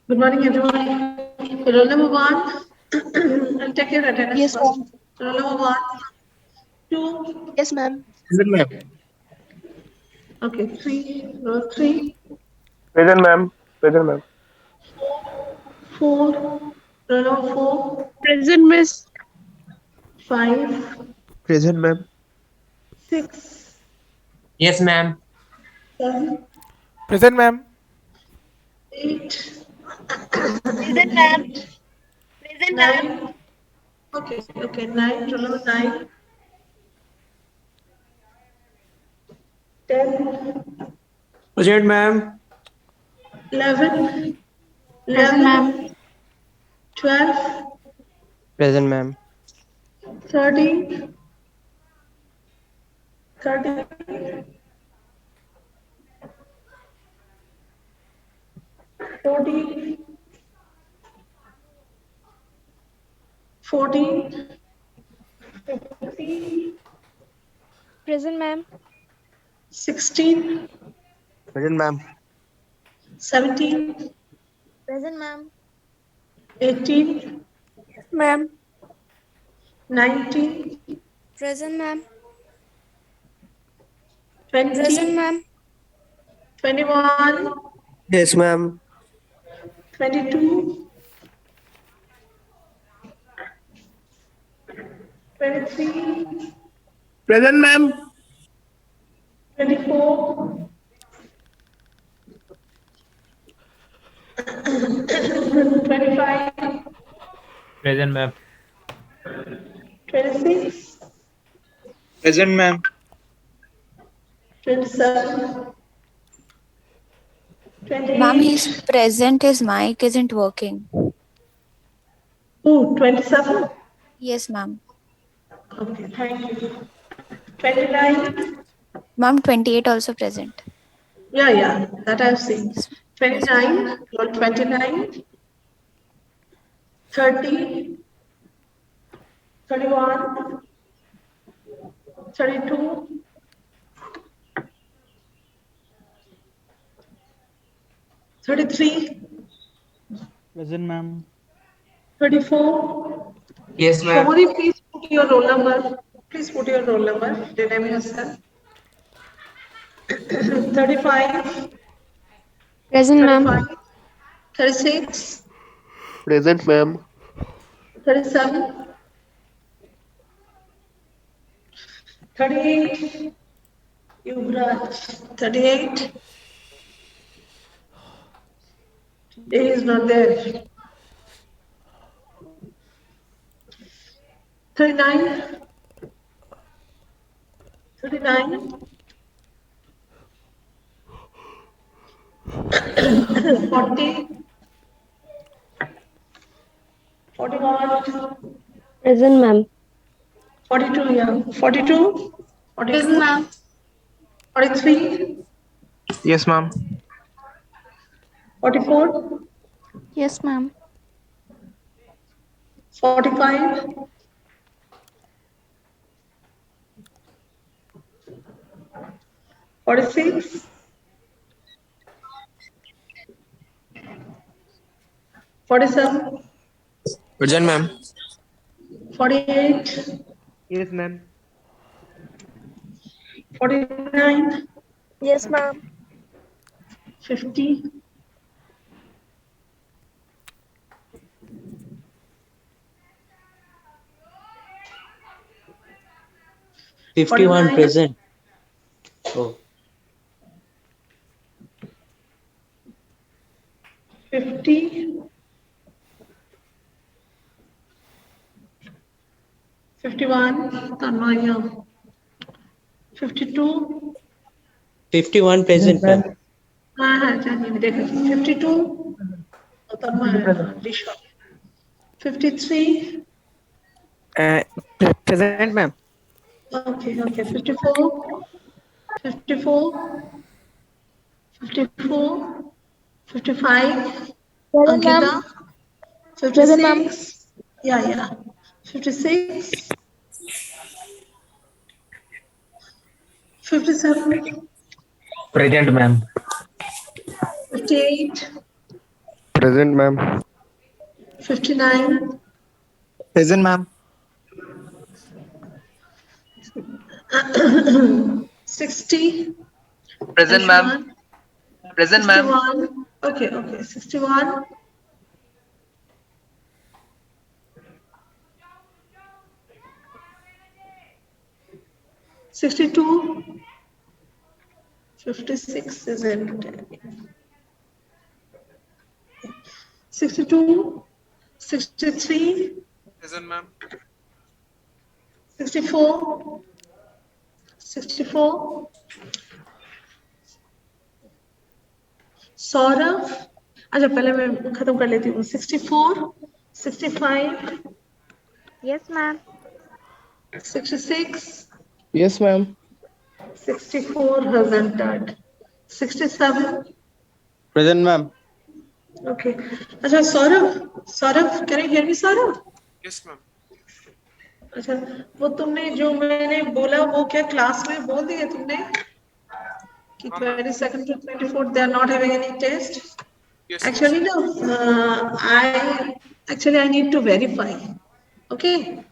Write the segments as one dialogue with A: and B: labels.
A: Good morning, everyone. Roll number one. I'll take your attendance
B: Yes,
A: first.
B: ma'am.
A: Roll number one, two.
B: Yes, ma'am.
C: Present, ma'am.
A: Okay, three. Roll three,
C: Present, ma'am. Present, ma'am.
A: four. Roll number four,
B: Present, miss.
A: five,
C: Present, ma'am.
A: 6,
D: Yes, ma'am.
A: 7,
E: Present, ma'am.
A: 8,
B: Present, ma'am. Present, ma'am.
A: 9. Okay, 9. Roll number 9, 10,
D: Present, ma'am.
A: 11,
B: Present, ma'am.
A: 12,
D: Present, ma'am.
A: 13, 13, 14, 14, 15,
B: Present, ma'am.
A: 16,
C: Present, ma'am.
A: 17,
B: Present, ma'am.
A: 18,
B: Ma'am.
A: 19,
B: Present, ma'am.
A: 20,
B: Present, ma'am.
A: 21,
C: Yes, ma'am.
A: 22, 23,
C: Present, ma'am.
A: 24, 25,
D: Present, ma'am.
A: 26,
C: Present, ma'am.
A: 27,
F: Ma'am, he's
A: 28.
F: present. His mic isn't working.
A: Oh, 27.
F: Yes, ma'am.
A: Okay, thank you. 29.
F: Ma'am, 28 also present.
A: Yeah, that I've seen.
F: Yes, yes, ma'am.
A: 29, roll 29, 30, 31, 32, 33,
E: Present, ma'am.
A: 34.
D: Yes, ma'am.
A: Shomari, please put your roll number. Please put your roll number. Rename yourself. 35,
B: Present, ma'am.
A: 35, 36,
C: Present, ma'am.
A: 37, 38, Yuvraj, 38, Today is not there. 39. 39. 40. 41.
B: Present, ma'am.
A: 42, yeah. 42. 42. 43.
C: Yes, ma'am.
A: 44.
F: Yes, ma'am.
A: 45. 46. 47.
C: Present, ma'am.
A: 48.
D: Yes, ma'am.
A: 49.
B: Yes, ma'am.
A: 50.
D: 51
A: 49.
D: present. Oh,
A: 50. 51. Tanmaya. 52.
D: 51 present, ma'am.
A: हाँ चाहिए देखो 52. Tanmaya. Disha. 53.
C: Present, ma'am.
A: Okay. 54. 54. 54. 55.
B: Present,
A: Ankita.
B: ma'am. Present, ma'am.
A: 56. Yeah. 56. 57.
C: Present, ma'am.
A: 58.
C: Present, ma'am.
A: 59.
C: Present, ma'am.
A: 60.
C: Present, ma'am.
A: Anshuman.
C: Present, ma'am.
A: 61. Okay. 61. 62. 56 isn't. 62. 63.
C: Present, ma'am.
A: 64. 64. Saurabh. अच्छा पहले मैं खत्म कर लेती हूँ 64. 65.
B: Yes, ma'am.
A: 66.
C: Yes, ma'am.
A: 64 has entered. 67.
C: Present, ma'am.
A: Okay. अच्छा Saurabh can you hear me Saurabh?
C: Yes, ma'am.
A: अच्छा वो तुमने जो मैंने बोला वो क्या क्लास में बोल दिया तुमने कि 22nd to 24th they are not having any test?
C: Yes,
A: Actually no, I need to verify. Okay.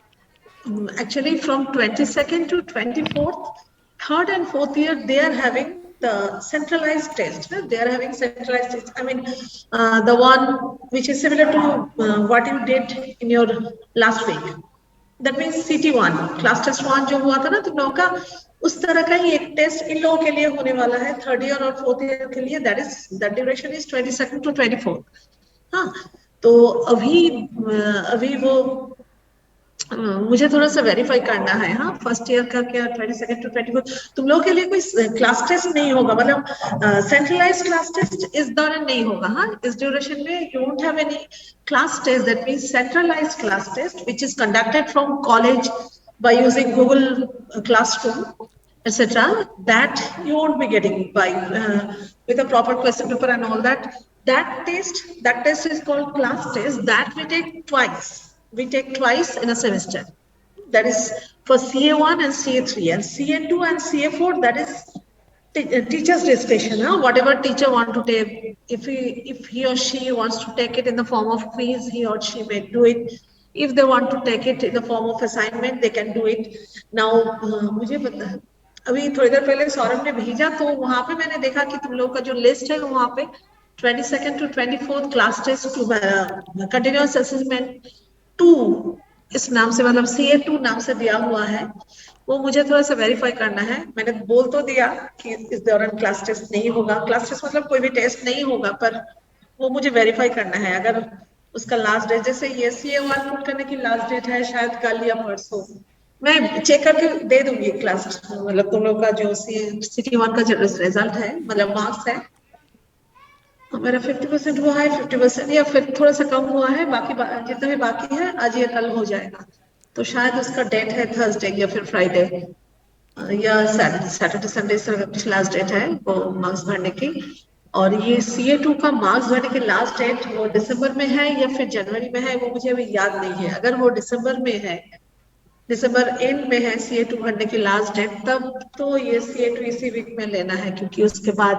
A: Actually from 22nd to 24th, third and fourth year they are having the centralized test. They are having centralized test. I mean the one which is similar to what you did in your last week. That means CT1 class test 1 जो हुआ था ना तुम लोगों का उस तरह का ही एक टेस्ट इन लोगों के लिए होने वाला है थर्ड ईयर और फोर्थ ईयर के लिए that duration is 22nd to 24th. हाँ तो अभी वो मुझे थोड़ा सा वेरीफाई करना है हाँ फर्स्ट ईयर का क्या 22nd to 24th तुम लोगों के लिए कोई क्लास टेस्ट नहीं होगा मतलब सेंट्रलाइज क्लास टेस्ट इस दौरान नहीं होगा हाँ इस ड्यूरेशन में you won't have any class test that means centralized class test which is conducted from college by using Google Classroom etc. that you won't be getting by with a proper question paper and all that. That test is called class test that we take twice in a semester. That is for CA1 and CA3 and CA2 and CA4 that is teacher's discretion. Whatever teacher want to take, if he or she wants to take it in the form of quiz, he or she may do it. If they want to take it in the form of assignment, they can do it. Now मुझे पता है अभी थोड़ी देर पहले सौरभ ने भेजा तो वहां पे मैंने देखा कि तुम लोग का जो लिस्ट है वहां पे 22nd to 24th class test continuous assessment 2 इस नाम से मतलब CA2 नाम से दिया हुआ है वो मुझे थोड़ा सा वेरीफाई करना है मैंने बोल तो दिया कि इस दौरान क्लास टेस्ट नहीं होगा क्लास टेस्ट मतलब कोई भी टेस्ट नहीं होगा पर वो मुझे वेरीफाई करना है। अगर उसका लास्ट डेट, जैसे ये CA1 पुट करने की लास्ट डेट है शायद कल या परसों, मैं चेक करके दे दूंगी क्लास, मतलब तुम लोग का जो CT1 का जो रिजल्ट है, मतलब मार्क्स है, तो मेरा 50% हुआ है, 50% या फिर थोड़ा सा कम हुआ है, बाकी जितना भी बाकी है आज या कल हो जाएगा। तो शायद उसका डेट है थर्सडे या फिर फ्राइडे या सैटरडे संडे से कुछ लास्ट डेट है वो मार्क्स भरने की। और ये CA2 का मार्क्स भरने की लास्ट डेट वो दिसंबर में है या फिर जनवरी में है, वो मुझे अभी याद नहीं है। अगर वो दिसंबर में है, दिसंबर एंड में है CA2 भरने की लास्ट डेट, तब तो ये CA2 इसी वीक में लेना है, क्योंकि उसके बाद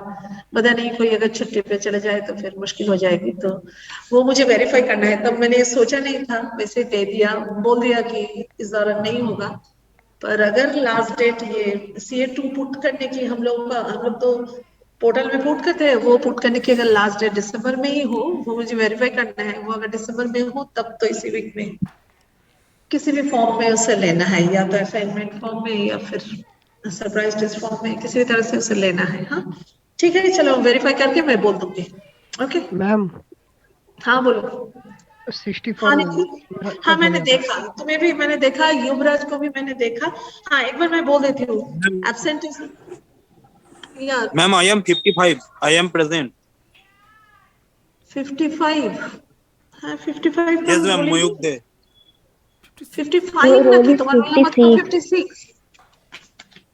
A: पता नहीं कोई अगर छुट्टी पे चले जाए तो फिर मुश्किल हो जाएगी। तो वो मुझे वेरीफाई करना है। तब मैंने सोचा नहीं था, वैसे दे दिया, बोल दिया कि इस दौरान नहीं होगा। पर अगर लास्ट डेट ये CA2 पुट करने की हम लोग तो पोर्टल में पुट करते हैं, वो पुट करने की अगर लास्ट डेट दिसंबर में ही हो, वो मुझे वेरीफाई करना है। वो अगर दिसंबर में हो तब तो इसी वीक में किसी भी फॉर्म में उसे लेना है, या तो असाइनमेंट फॉर्म में या फिर सरप्राइज टेस्ट फॉर्म में, किसी भी तरह से उसे लेना है। हाँ ठीक है, चलो वेरीफाई करके मैं बोल दूंगी। ओके
G: मैम
A: हाँ बोलो।
G: 64
A: हाँ
G: मैम।
A: निखिल, हाँ मैंने देखा, तुम्हें भी मैंने देखा, युवराज को भी मैंने देखा। हाँ एक बार मैं बोल देती हूँ, एब्सेंटीज या
H: Ma'am, I am 55. I am present.
A: 55, हाँ 55 तो
H: Yes,
A: मैं
H: ma'am.
A: बोलेंगी।
H: Mayuk de.
A: 55 ना, तुम्हारा रोल नंबर तो 56।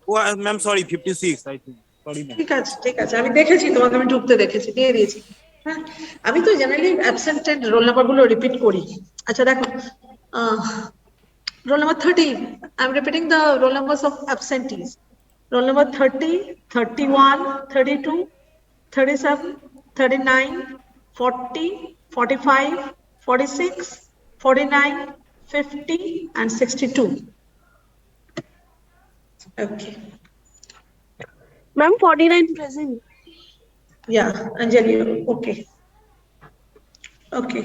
H: Oh, ma'am, sorry, 56. I think. Sorry, ma'am.
A: ঠিক আছে ঠিক আছে, আমি দেখেছি তোমাকে, আমি ঢুকতে দেখেছি, দিয়ে দিয়েছি। হ্যাঁ আমি তো জেনারেলি অ্যাবসেন্টেড রোল নাম্বার গুলো রিপিট করি। আচ্ছা দেখো, roll number 30, I'm repeating the roll numbers of absentees. Roll number 30, 31, 32, 37, 39, 40, 45, 46, 49, 50 and 62. Okay.
B: Ma'am, 49 present.
A: Yeah, Anjali, okay. Okay.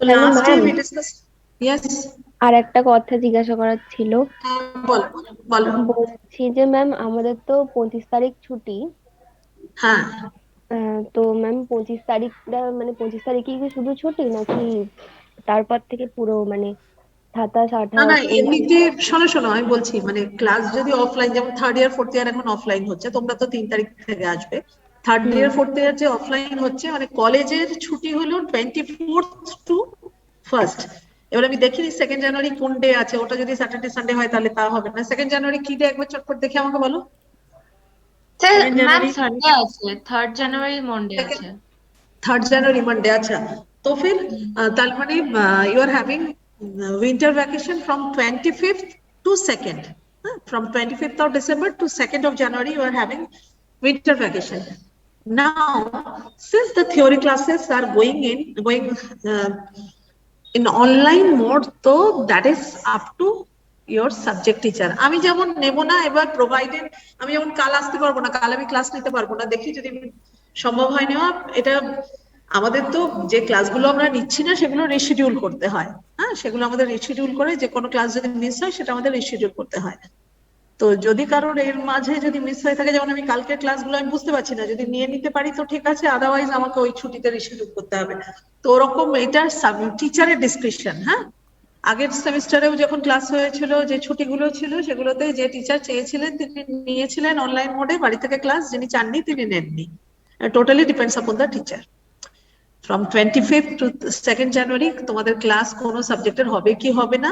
A: So
B: Hello,
A: last day
B: ma'am.
A: we discussed. Yes.
B: আর একটা কথা জিজ্ঞাসা করার ছিল।
A: বলো বলো।
B: বলছি যে ম্যাম আমাদের তো 25 তারিখ ছুটি।
A: হ্যাঁ
B: তো ম্যাম 25 তারিখটা মানে 25 তারিখে কি শুধু ছুটি নাকি তারপর থেকে পুরো মানে 27,
A: না
B: 28,
A: না
B: 29?
A: এমনিতে শোনো শোনো আমি বলছি, মানে ক্লাস যদি অফলাইন, যেমন থার্ড ইয়ার ফোর্থ ইয়ার এখন অফলাইন হচ্ছে, তোমরা তো 3 তারিখ থেকে আসবে। থার্ড ইয়ার ফোর্থ ইয়ার যে অফলাইন হচ্ছে, মানে কলেজের ছুটি হলো 24th to 1st। এবার আমি দেখিনি 2nd জানুয়ারি কোন ডে আছে, ওটা যদি স্যাটারডে সানডে হয় তাহলে তা হবে না। 2nd জানুয়ারি কি ডে একবার চটপট দেখে আমাকে বলো।
I: স্যার
A: 2nd
I: ম্যাম
A: জানুয়ারি
I: সানডে আছে, 3rd জানুয়ারি মন্ডে আছে।
A: 3rd জানুয়ারি মানডে, আচ্ছা। তো ফির তার মানে you are having winter vacation from 25th to 2nd. From 25th of December to 2nd of January you are having winter vacation. Now since the theory classes are going in online mode, so that is up to your subject teacher. আমি যেমন নেব না, এবার provided আমি যেমন কাল আসতে পারবো না, কাল আমি ক্লাস নিতে পারবো না, দেখি যদি সম্ভব হয় নেওয়া। এটা আমাদের তো যে ক্লাসগুলো আমরা নিচ্ছি না সেগুলো রিশিডিউল করতে হয়। হ্যাঁ সেগুলো আমাদের রিশিডিউল করে, যে কোনো ক্লাস যদি মিস হয় সেটা আমাদের রিশিডিউল করতে হয়। তো যদি কারোর এর মাঝে যদি মিস হয়ে থাকে, যেমন আমি কালকের ক্লাসগুলো আমি বুঝতে পারছি না, যদি নিয়ে নিতে পারি তো ঠিক আছে, আদারওয়াইজ আমাকে ওই ছুটিতে রিশিডিউল করতে হবে। তো ওরকম এটা টিচারের ডিসক্রিপশন। হ্যাঁ আগের সেমিস্টারেও যখন ক্লাস হয়েছিল, যে ছুটিগুলো ছিল সেগুলোতে যে টিচার চেয়েছিলেন তিনি নিয়েছিলেন অনলাইন মোডে বাড়ি থেকে ক্লাস, যিনি চাননি তিনি নেননি। Totally depends upon the teacher. From 25th to 2nd জানুয়ারি তোমাদের ক্লাস কোন সাবজেক্টের হবে কি হবে না।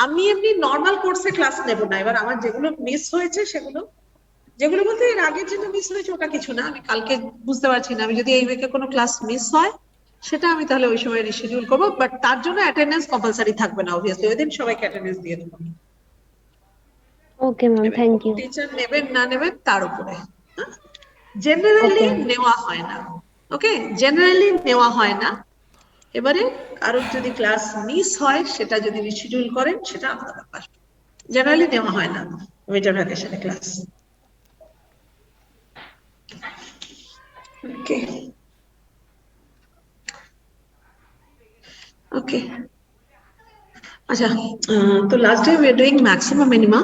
A: আমি এমনি নর্মাল কোর্সে ক্লাস নেব না। এবার আমার যেগুলো মিস হয়েছে সেগুলো, যেগুলো বলতে এর আগের যেটা মিস হয়েছে ওটা কিছু না, আমি কালকে বুঝতে পারছি না, আমি যদি এই উইকে কোনো ক্লাস মিস হয় সেটা আমি তাহলে ওই সময় রিশিডিউল করবো। বাট তার জন্য অ্যাটেন্ডেন্স কম্পালসারি থাকবে না, অবভিয়াসলি ওই দিন সবাইকে অ্যাটেন্ডেন্স দিয়ে দেবো।
B: Okay ma'am, thank you.
A: Teacher নেবেন না নেবেন তার উপরে, জেনারেলি নেওয়া হয় না। ওকে, জেনারেলি নেওয়া হয় না। এবারে কারোর যদি ক্লাস মিস হয় সেটা যদি রিশিডিউল করেন সেটা আপনার ব্যাপার, জেনারেলি নেওয়া হয় না উইন্টার ভ্যাকেশনে ক্লাস। ওকে ওকে আচ্ছা, তো last day we are doing maximum minima.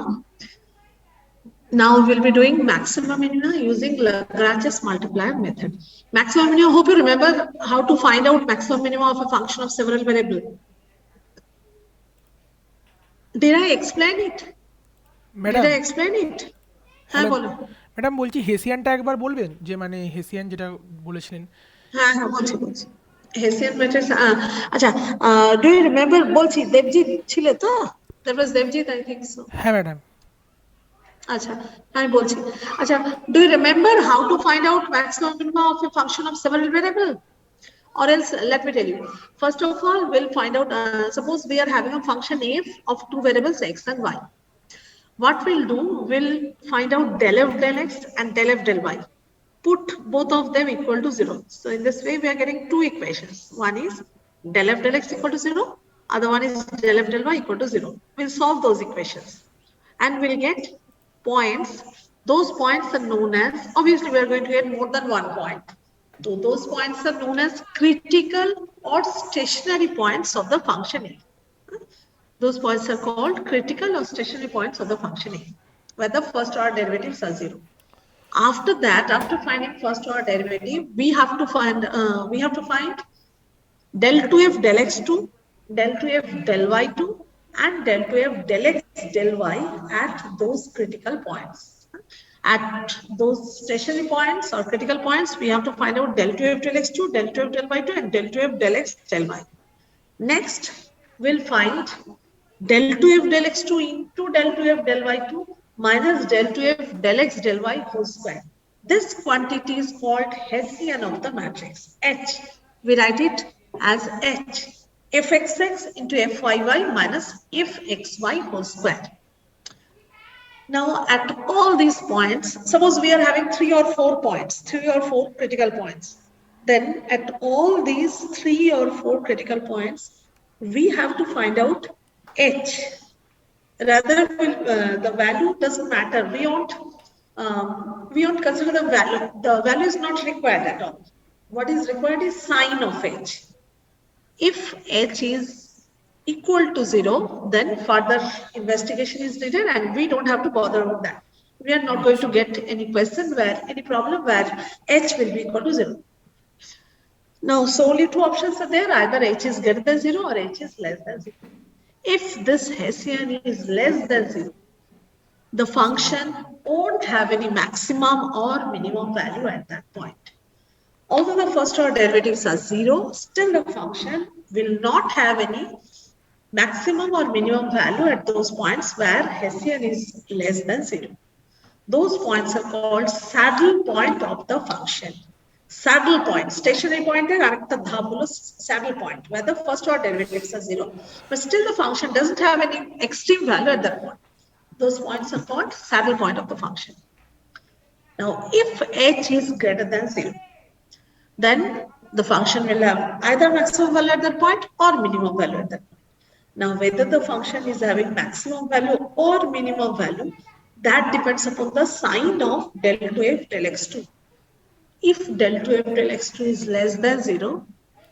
A: Now we'll be doing maximum minima using Lagrange's multiplier method. Maximum minima, hope you remember how to find out maximum minima of a function of several variables. Did I explain it?
E: Madam
A: Did I explain it? হ্যাঁ
E: Hello.
A: বলো।
E: Madam বলছি হেসিয়ানটা একবার বলবেন, যে মানে হেসিয়ান যেটা বলেছিলেন।
A: হ্যাঁ হ্যাঁ বলছি বলছি। হেসিয়ান ম্যাট্রিক্স, আচ্ছা, ডু ইউ রিমেম্বার, বলছি দেবজিৎ ছিল তো? That was Debjit, I think so.
E: হ্যাঁ ম্যাডাম।
A: আচ্ছা আমি বলছি, আচ্ছা, do you remember how to find out maximum minimum of a function of several variable? Or else, let me tell you. First of all, we'll find out, suppose we are having a function f of two variables x and y. What we'll do, we'll find out del f del x and del f del y. Put both of them equal to 0. So in this way, we are getting two equations. One is del f del x equal to 0. Other one is del f del y equal to 0. We'll solve those equations. And we'll get points. Those points are known as, obviously we are going to get more than 1 point. So those points are known as critical or stationary points of the function f. Those points are called critical or stationary points of the function f, where the first order derivatives are 0. After that, after finding first order derivative, we have to find del 2f del x2, del 2f del y2, and del 2f del x del y at those critical points. At those stationary points or critical points, we have to find out del 2f del x2, del 2f del y2, and del 2f del x del y. Next, we'll find del 2f del x2 into del 2f del y2 minus del 2f del x del y whole square. This quantity is called Hessian of the matrix H. We write it as H, fxx into fyy minus fxy whole square. Now, at all these points, suppose we are having 3 or 4 points, 3 or 4 critical points. Then at all these 3 or 4 critical points, we have to find out H. Rather, the value doesn't matter. We won't consider the value. The value is not required at all. What is required is sign of H. If H is equal to 0, then further investigation is needed and we don't have to bother with that. We are not going to get any question where, any problem where H will be equal to 0. Now, solely two options are there, either H is greater than 0 or H is less than 0. If this Hessian is less than 0, the function won't have any maximum or minimum value at that point. Although the first order derivatives are 0, still the function will not have any maximum or minimum value at those points where Hessian is less than 0. Those points are called saddle point of the function. Saddle point, stationary point is saddle point, where the first order derivatives are 0, but still the function doesn't have any extreme value at that point. Those points are called saddle point of the function. Now, if H is greater than 0, then the function will have either maximum value at that point or minimum value at that point. Now, whether the function is having maximum value or minimum value, that depends upon the sign of del 2f del x2. If del 2f del x2 is less than 0,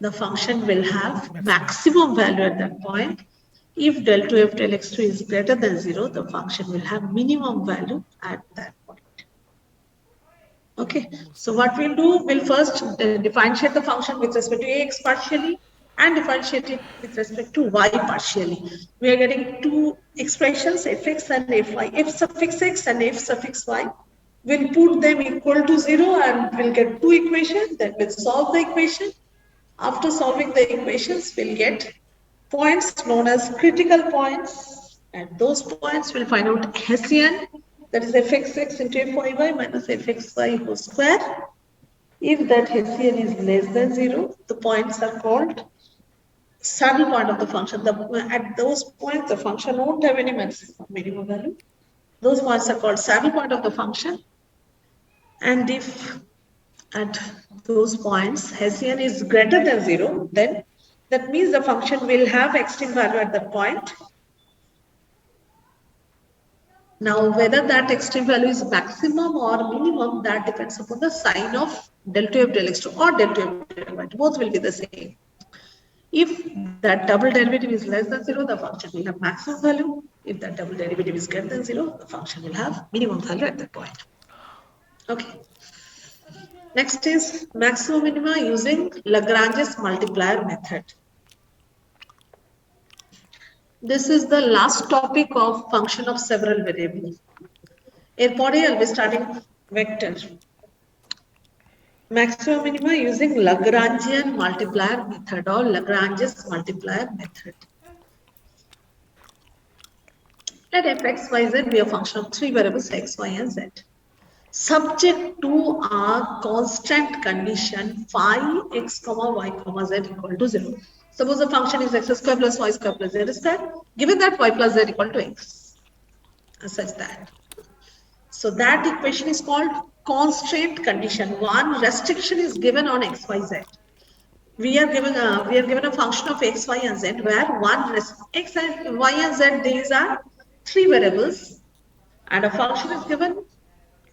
A: the function will have maximum value at that point. If del 2f del x2 is greater than 0, the function will have minimum value at that point. Okay, so what we'll do, we'll first differentiate the function with respect to ax partially and differentiate it with respect to y partially. We are getting two expressions, fx and fy, f suffix x and f suffix y. We'll put them equal to 0 and we'll get two equations. Then we'll solve the equation. After solving the equations, we'll get points known as critical points. At those points, we'll find out Hessian, that is fxx into fyy minus fxy whole square. If that Hessian is less than 0, the points are called saddle point of the function. At those points, the function won't have any maximum minimum value. Those points are called saddle point of the function. And if at those points Hessian is greater than 0, then that means the function will have extreme value at that point. Now, whether that extreme value is maximum or minimum, that depends upon the sign of del 2f del x2 or del 2f del y2. Both will be the same. If that double derivative is less than 0, the function will have maximum value. If that double derivative is greater than 0, the function will have minimum value at that point. Okay. Next is maximum minima using Lagrange's multiplier method. This is the last topic of function of several variables. Erpore I'll be starting vector. Maximum minima using Lagrangian multiplier method or Lagrange's multiplier method. Let f(x, y, z) be a function of three variables x, y, and z, subject to a constant condition phi x, y, z equal to 0. Suppose the function is x square plus y square plus z square, given that y plus z equal to x, such that. So that equation is called constraint condition. One restriction is given on x, y, z. We are given a function of x, y, and z where x and y and z, these are three variables, and a function is given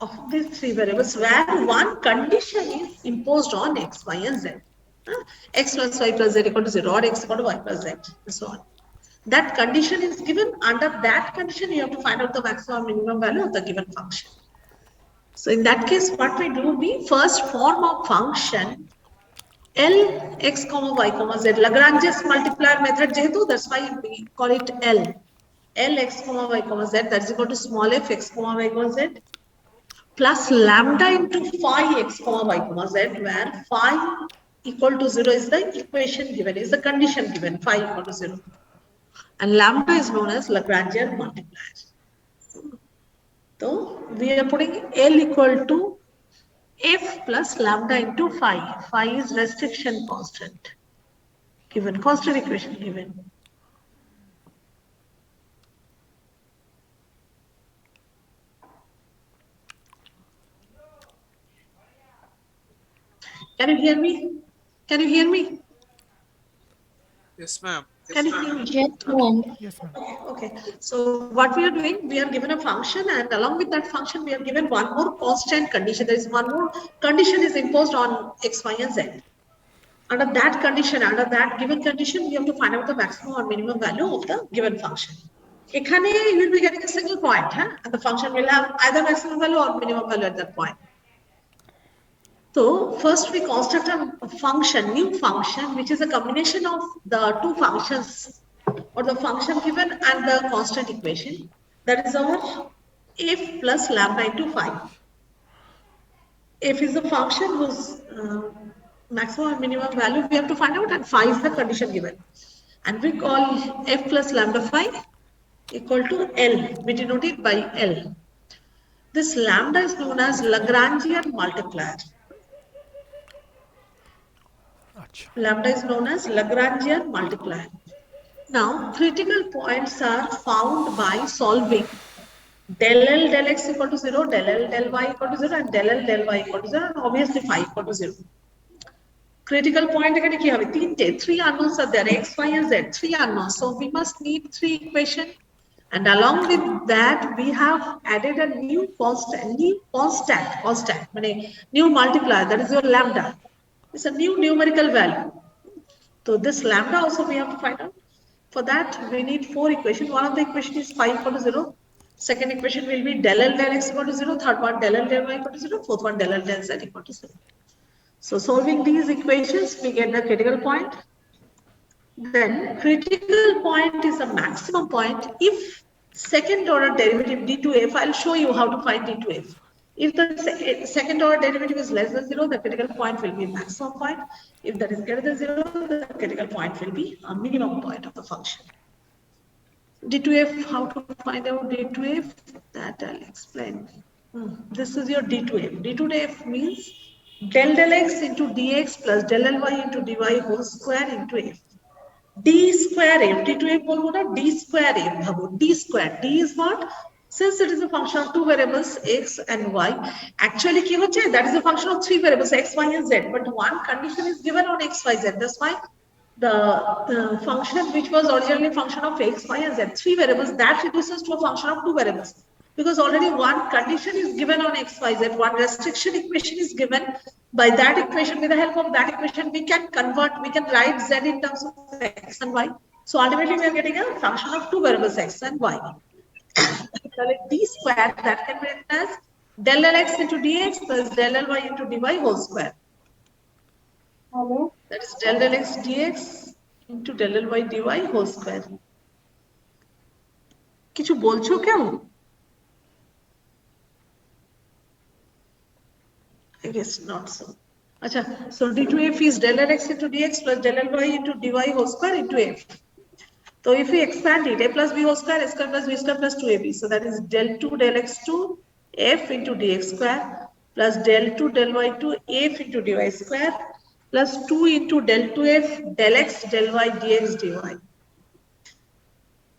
A: of these three variables where one condition is imposed on x, y, and z. X plus y plus z equal to 0 or x equal to y plus z and so on. That condition is given. Under that condition, you have to find out the maximum or minimum value of the given function. So in that case, what we do, we first form a function L x, y, z, Lagrange's multiplier method, that's why we call it L. L x, y, z, that's equal to small f x, y, z, plus lambda into phi x, y, z, where phi equal to 0 is the equation given, is the condition given, phi equal to 0. And lambda is known as Lagrangian multiplier. So we are putting L equal to f plus lambda into phi. Phi is restriction constant given, constant equation given. Can you hear me? Can you hear me?
C: Yes, ma'am.
A: Can you hear me?
F: Yes, ma'am.
E: Yes, ma'am.
A: Okay. So what we are doing, we are given a function, and along with that function, we are given one more constant condition. There is one more condition is imposed on x, y, and z. Under that condition, under that given condition, we have to find out the maximum or minimum value of the given function. Ekhane you will be getting a single point, and the function will have either maximum value or minimum value at that point. So first we construct a function, new function, which is a combination of the two functions or the function given and the constant equation. That is our f plus lambda into phi. F is the function whose maximum and minimum value we have to find out, and phi is the condition given. And we call f plus lambda phi equal to L. We denote it by L. This lambda is known as Lagrangian multiplier. Lambda is known as Lagrangian multiplier. Now, critical points are found by solving del L del x equal to 0, del L del y equal to 0, and del L del y equal to 0, and obviously phi equal to 0. Critical point again, three unknowns are there, x, y, and z, three unknowns. So we must need three equations. And along with that, we have added a new constant, new multiplier, that is your lambda. It's a new numerical value. So this lambda also we have to find out. For that, we need four equations. One of the equation is phi equal to 0. Second equation will be del L del x equal to 0. Third one, del L del y equal to 0. Fourth one, del L del z equal to 0. So solving these equations, we get the critical point. Then critical point is a maximum point if second order derivative d to f. I'll show you how to find d to f. If the second order derivative is less than 0, the critical point will be maximum point. If that is greater than 0, the critical point will be a minimum point of the function. D to f, how to find out d to f? That I'll explain. This is your d to f. d to f means del del x into dx plus del ly into dy whole square into f. D square f, d to f bolbo na, d square f bhabo, d square. D is what? Since it is a function of two variables, x and y, actually that is a function of three variables, x, y, and z. But one condition is given on x, y, z. That's why the function which was originally a function of x, y, and z, three variables, that reduces to a function of two variables. Because already one condition is given on x, y, z, one restriction equation is given. By that equation, with the help of that equation, we can convert, we can write z in terms of x and y. So ultimately we are getting a function of two variables x and y. D square that can be written as del L x into dx plus del Ly into dy whole square. That is del Lx dx into del Ly dy whole square. কিছু বলছো কেউ? I guess not so. Acha, so d2f is del Lx into dx plus del Ly into dy whole square into f. So if we expand it, a plus b whole square, a square plus b square plus 2ab. So that is del 2 del x2 f into dx square plus del 2 del y2 f into dy square plus 2 into del 2f del x del y dx dy.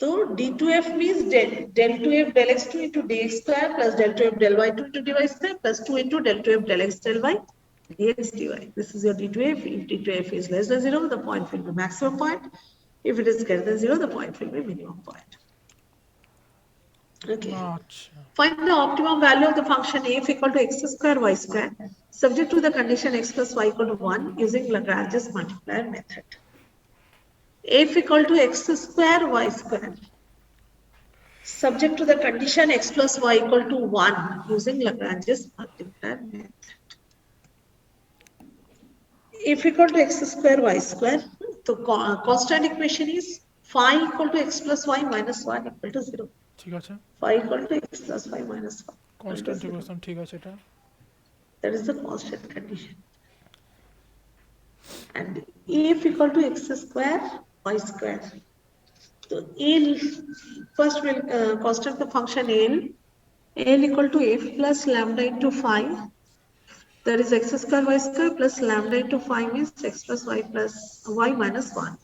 A: So d2f means del 2f del x2 into dx square plus del 2f del y2 into dy square plus 2 into del 2f del x del y dx dy. This is your d2f. If d2f is less than 0, the point will be maximum point. If it is greater than 0, the point will be minimum point. Okay.
E: আচ্ছা,
A: Find the optimum value of the function f equal to x square y square subject to the condition x plus y equal to 1 using Lagrange's multiplier method. F equal to x square y square subject to the condition x plus y equal to 1 using Lagrange's multiplier method. F equal to x square y square, the constant equation is phi equal to x plus y minus 1 equal to 0.
E: ঠিক আছে,
A: Phi equal to x plus y minus 1.
E: Constant equation ঠিক আছে এটা।
A: That is the constant condition. And f equal to x square y square. So L first will constant the function L equal to f plus lambda into phi. That is x square y square plus lambda into phi means x plus y minus 1.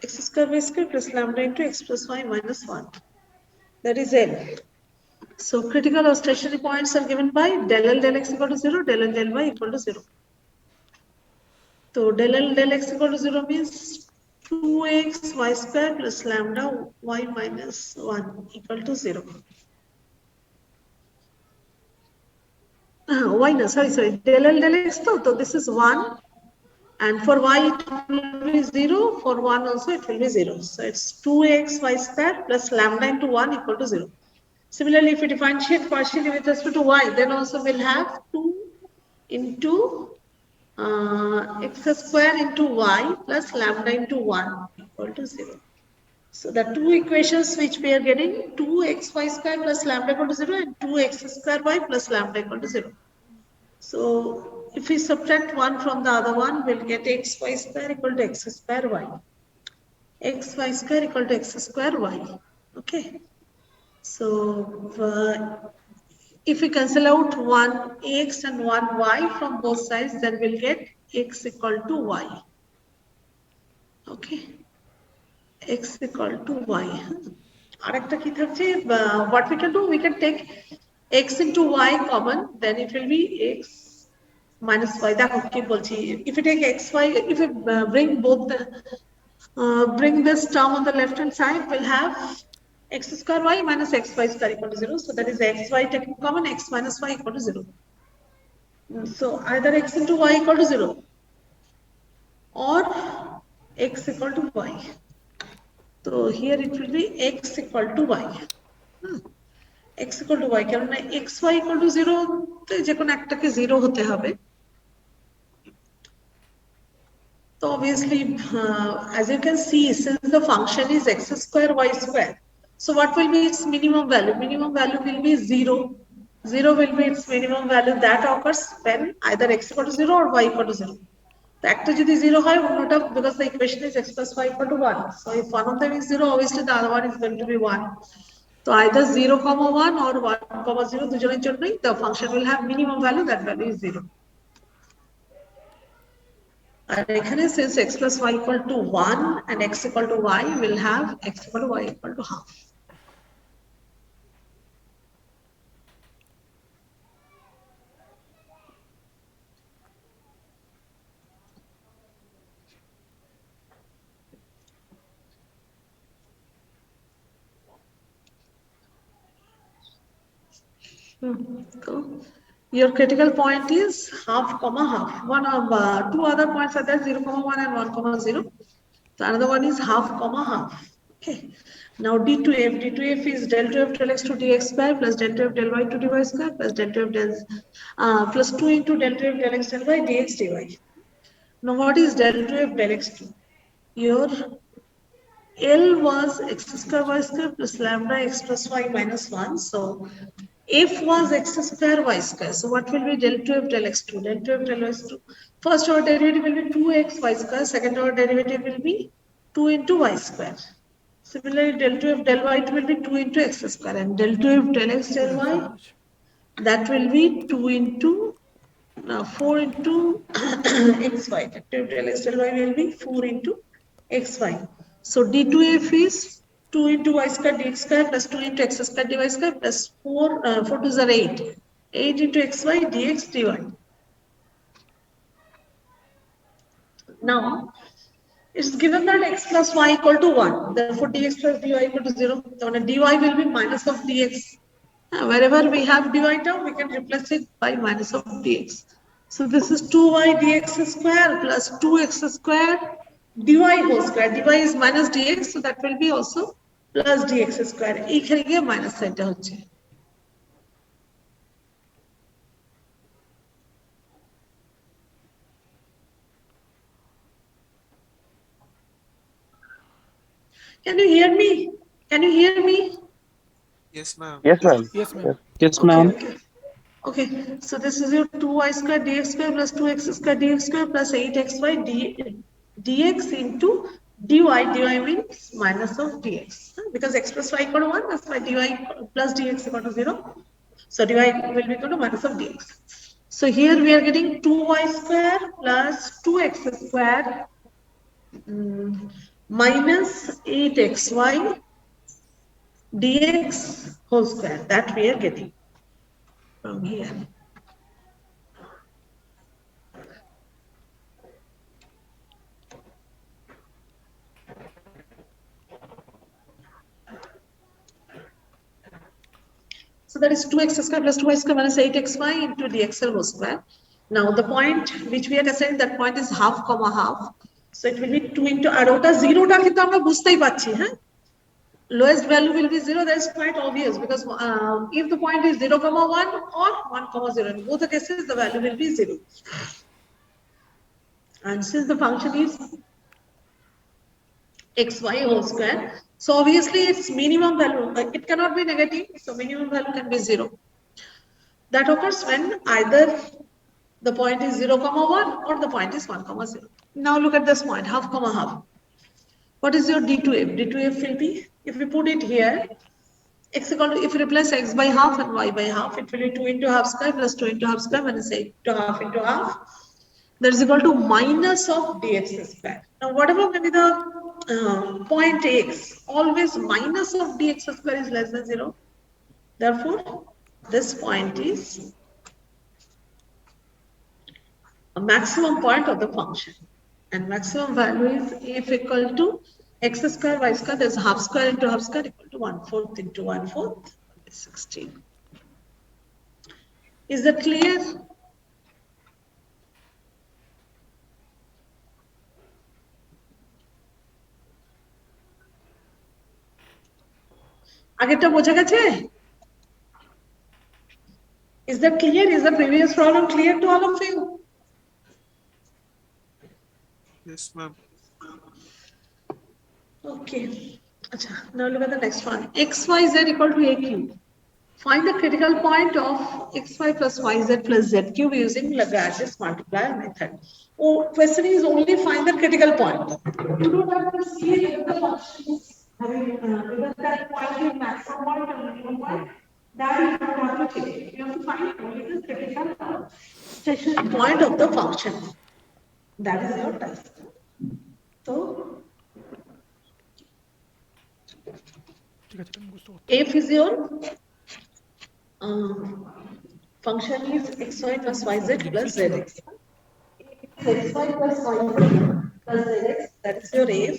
A: X square y square plus lambda into x plus y minus 1. That is L. So critical or stationary points are given by del L del x equal to 0, del L del y equal to 0. So del L del x equal to 0 means 2x y square plus lambda y minus 1 equal to 0. Y no, sorry, del L del x, so this is 1, and for y it will be 0, for 1 also it will be 0. So it's 2x y square plus lambda into 1 equal to 0. Similarly, if we differentiate partially with respect to y, then also we'll have 2 into x square into y plus lambda into 1 equal to 0. So the two equations which we are getting, 2xy square plus lambda equal to 0 and 2x square y plus lambda equal to 0. So if we subtract one from the other one, we'll get xy square equal to x square y. Xy square equal to x square y. Okay. So if we cancel out one x and one y from both sides, then we'll get x equal to y. Okay. X equal to y. What we can do, we can take x into y common, then it will be x minus y. If we take xy, if we bring this term on the left hand side, we'll have x square y minus xy square equal to 0. So that is xy taken common, x minus y equal to 0. So either x into y equal to 0 or x equal to y. So here it will be x equal to y. X equal to y. কারণ xy equal to 0 যে কোনো একটাকে 0 হতে হবে। So obviously, as you can see, since the function is x square y square, so what will be its minimum value? Minimum value will be 0. 0 will be its minimum value that occurs when either x equal to 0 or y equal to 0. The actor যদি 0 হয়, because the equation is x plus y equal to 1. So if one of them is 0, obviously the other one is going to be 1. So either 0, 1 or 1, 0, দুজনের জন্যই the function will have minimum value, that value is 0. And এখানে since x plus y equal to 1 and x equal to y, will have x equal to y equal to half. Cool. Your critical point is half comma half. Two other points are there, 0, 1 and 1, 0. So another one is half comma half. Okay. Now d2f. D2f is del 2f del x to dx square plus del 2f del y to dy square plus del 2f del plus 2 into del 2f del x del y dx dy. Now what is del 2f del x2? Your L was x square y square plus lambda x plus y minus 1. So f was x square y square. So what will be del 2f del x2? Del 2f del x2. First order derivative will be 2x y square. Second order derivative will be 2 into y square. Similarly, del 2f del y will be 2 into x square. And del 2f del x del y, that will be 2 into 4 into xy. Del 2f del x del y will be 4 into xy. So d2f is 2 into y square dx square plus 2 into x square dy square plus 4 to the 8. 8 into xy dx dy. Now, it's given that x plus y equal to 1. Therefore, dx plus dy equal to 0. So, dy will be minus of dx. Wherever we have dy term, we can replace it by minus of dx. So, this is 2y dx square plus 2x square dy whole square. Dy is minus dx, so that will be also plus dx square. Ekhane minus side hoche. Can you hear me? Can you hear me?
C: Yes, ma'am.
E: Yes, ma'am.
G: Yes, ma'am.
A: Okay, so this is your 2y square dx square plus 2x square dx square plus 8xy dx into dy. Dy means minus of dx. Because x plus y equal to 1, that's why dy plus dx equal to 0. So dy will be equal to minus of dx. So here we are getting 2y square plus 2x square minus 8xy dx whole square. That we are getting from here. So that is 2x square plus 2y square minus 8xy into dxl whole square. Now the point which we are assigned, that point is half comma half. So it will be 2 into arota 0 ta kintu amra bujhtei pacchi, lowest value will be 0. That is quite obvious because if the point is 0, 1 or 1, 0, in both the cases the value will be 0. And since the function is xy whole square, so obviously its minimum value, it cannot be negative, so minimum value can be 0. That occurs when either the point is 0, 1 or the point is 1, 0. Now look at this point, half comma half. What is your d2f? D2f will be, if we put it here, x equal to, if you replace x by half and y by half, it will be 2 into half square plus 2 into half square minus 8 into half. That is equal to minus of dx square. Now whatever may be the point x, always minus of dx square is less than 0. Therefore, this point is a maximum point of the function. And maximum value is f equal to x square y square, there's half square into half square equal to 1/4 into 1/4, 16. Is that clear? আগেরটা বোঝা গেছে? Is that clear? Is the previous problem clear to all of you?
C: Yes, ma'am.
A: Okay. Now look at the next one. XYZ equal to A cube. Find the critical point of XY plus YZ plus Z cube using Lagrange's multiplier method. Oh, question is only find the critical point. You don't have to see if the function is having that point is maximum point or minimum point. That you don't have to check. You have to find only the critical point of the function. That is your task. So f is your function is xy plus yz plus zx. Xy plus yz plus zx, that is your f.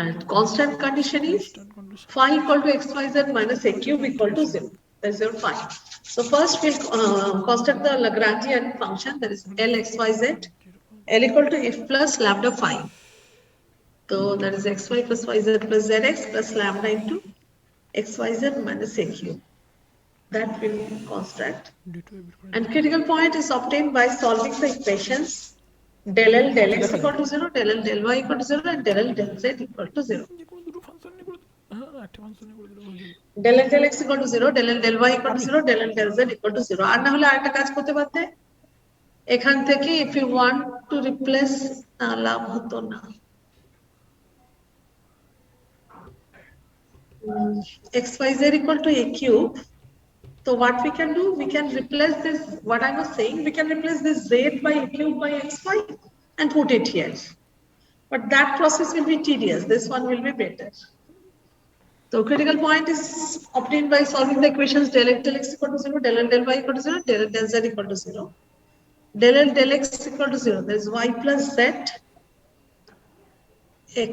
A: And constant condition is phi equal to xyz minus a cube equal to 0. That is your phi. So first we'll construct the Lagrangian function, that is L xyz, L equal to f plus lambda phi. So that is xy plus yz plus zx plus lambda into xyz minus a cube. That will be constant. And critical point is obtained by solving the equations del L del x equal to 0, del L del y equal to 0, and del L del z equal to 0. Del L del x equal to 0, del L del y equal to 0, del L del z equal to 0. আর না হলে আরেকটা কাজ করতে পারতে এখান থেকে if you want to replace লাভ হতো না xyz equal to a cube. So what we can do, we can replace this, what I was saying, we can replace this z by a cube by xy and put it here. But that process will be tedious. This one will be better. So critical point is obtained by solving the equations del x del x equal to 0, del L del y equal to 0, del L del z equal to 0. Del L del x equal to 0. There is y plus z x,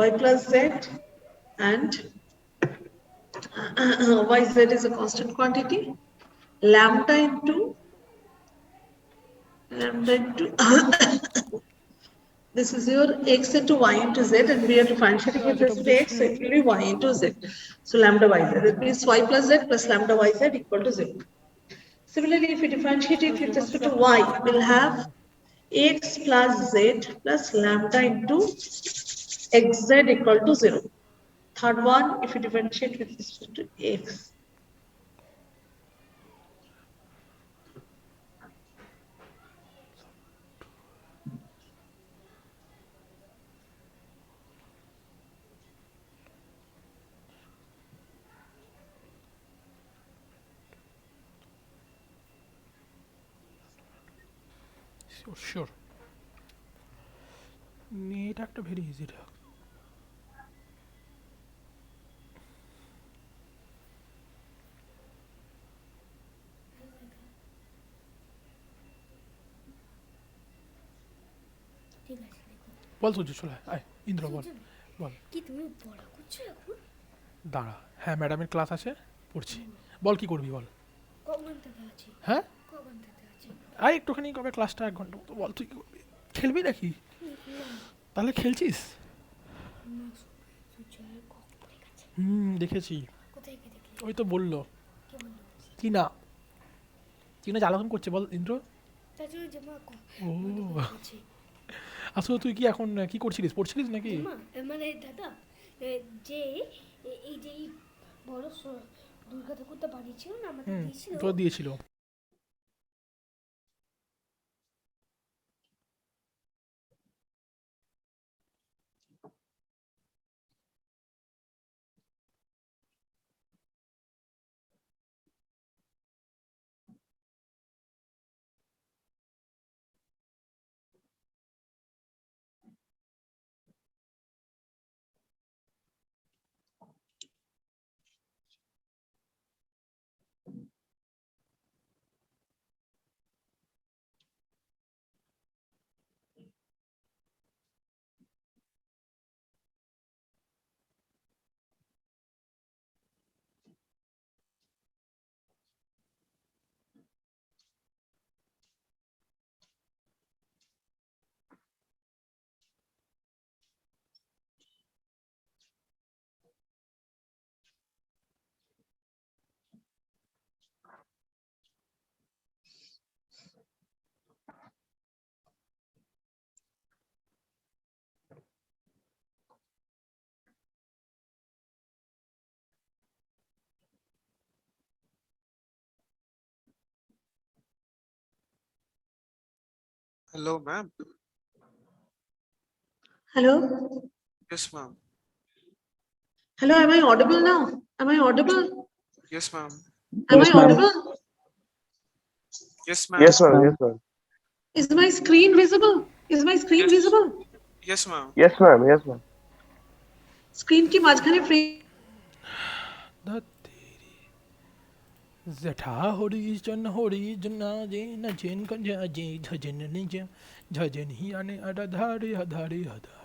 A: y plus z and yz is a constant quantity. Lambda into this is your x into y into z, and we are differentiating with respect to x, so it will be y into z. So lambda yz, that means y plus z plus lambda yz equal to 0. Similarly, if we differentiate it with respect to y, we'll have x plus z plus lambda into xz equal to 0. Third one, if we differentiate with respect to x.
E: Sure. এটা একটা very easy এটা বল সূর্য চলে আয় ইন্দ্র বল বল
G: কি তুমি পড়া করছো এখন?
E: দাঁড়া হ্যাঁ ম্যাডামের ক্লাস আছে পড়ছি বল কি করবি বল
G: কখন থেকে আছি?
E: হ্যাঁ
G: কখন থেকে আছি?
E: আয় একটুখানি কবে ক্লাসটা 1 ঘন্টা মতো বল তুই কি করবি খেলবি নাকি তাহলে খেলছিস
G: না সূর্যের কখন পড়ে গেছে?
E: দেখেছি
G: কোথায় গিয়ে দেখলি?
E: ওই তো বললো
G: কে বললো?
E: টিনা টিনা জ্বালাতন করছে বল ইন্দ্র
G: তার জন্য যে মা
E: ও
G: আছে
E: আসলে তুই কি এখন কি করছিলিস পড়ছিলিস নাকি
G: মা মানে দাদা যে এই যে বড় দুর্গা ঠাকুরটা বানিয়েছিল না আমাকে দিয়েছিল
E: তো দিয়েছিল
C: Hello, ma'am.
A: Hello?
C: Yes, ma'am.
A: Hello, am I audible now? Am I audible?
C: Yes, ma'am.
A: Am I audible?
C: Yes, ma'am.
J: Yes, ma'am. Yes, ma'am.
A: Is my screen visible? Is my screen
C: Yes.
A: visible?
C: Yes, ma'am.
J: Yes, ma'am. Yes, ma'am.
A: Screen की माঝখানে free
E: জেঠা হরিজন না যে না gen কঞ্জা যে ঝজন নিজ ঝজন হি আনে আধারে আধারে আধার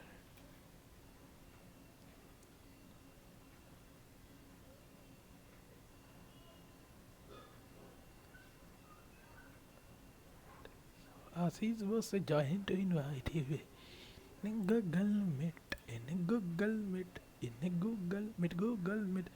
E: आशीष बस जाहिर तो इनवाइट है Google Meet in Google Meet, in Google Meet, Google Meet.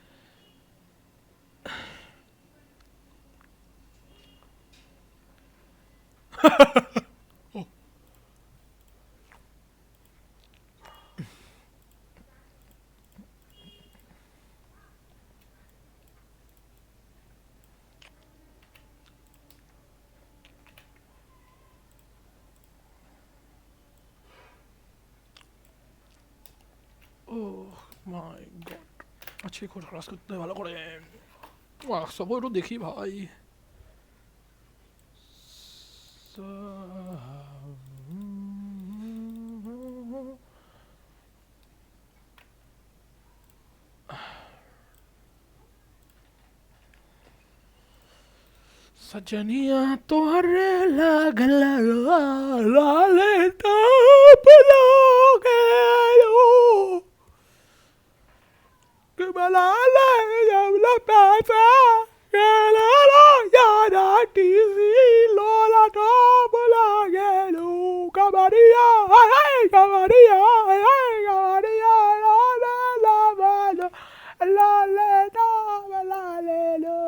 E: Oh my god. আজকে খোঁজ ক্লাস করতে ভালো করে সবাই দেখি ভাই सजनिया तोहरे लागल लाले तापला गयो que balala la pasa que la ya tisi lola tapola gelo camaria ay camaria ay camaria la le ta la le lo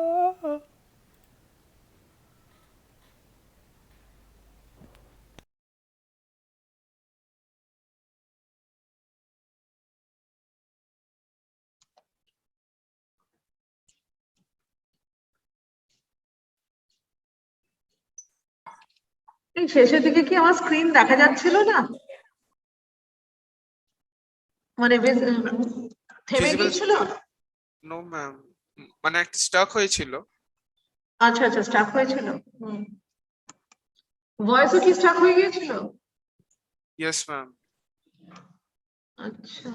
A: এই শেষের দিকে কি আমার স্ক্রিন দেখা যাচ্ছিল না, মানে থেমে
C: Visible?
A: গিয়েছিল?
C: No, ma'am. মানে একটা স্টাক হয়েছিল।
A: আচ্ছা আচ্ছা, স্টাক হয়েছিল। ভয়েসও কি স্টাক হয়ে গিয়েছিল?
C: Yes, ma'am.
A: আচ্ছা।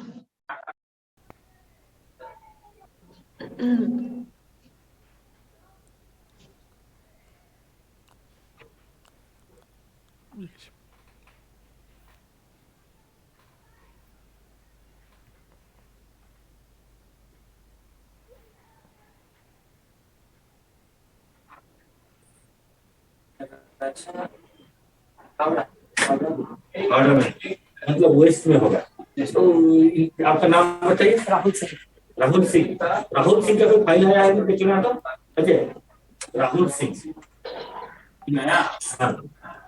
J: मतलब वेस्ट में होगा। तो आपका नाम बताइए। राहुल सिंह। राहुल सिंह, राहुल सिंह का कोई फाइल आया है तो चुना तो अजय राहुल सिंह नया। हाँ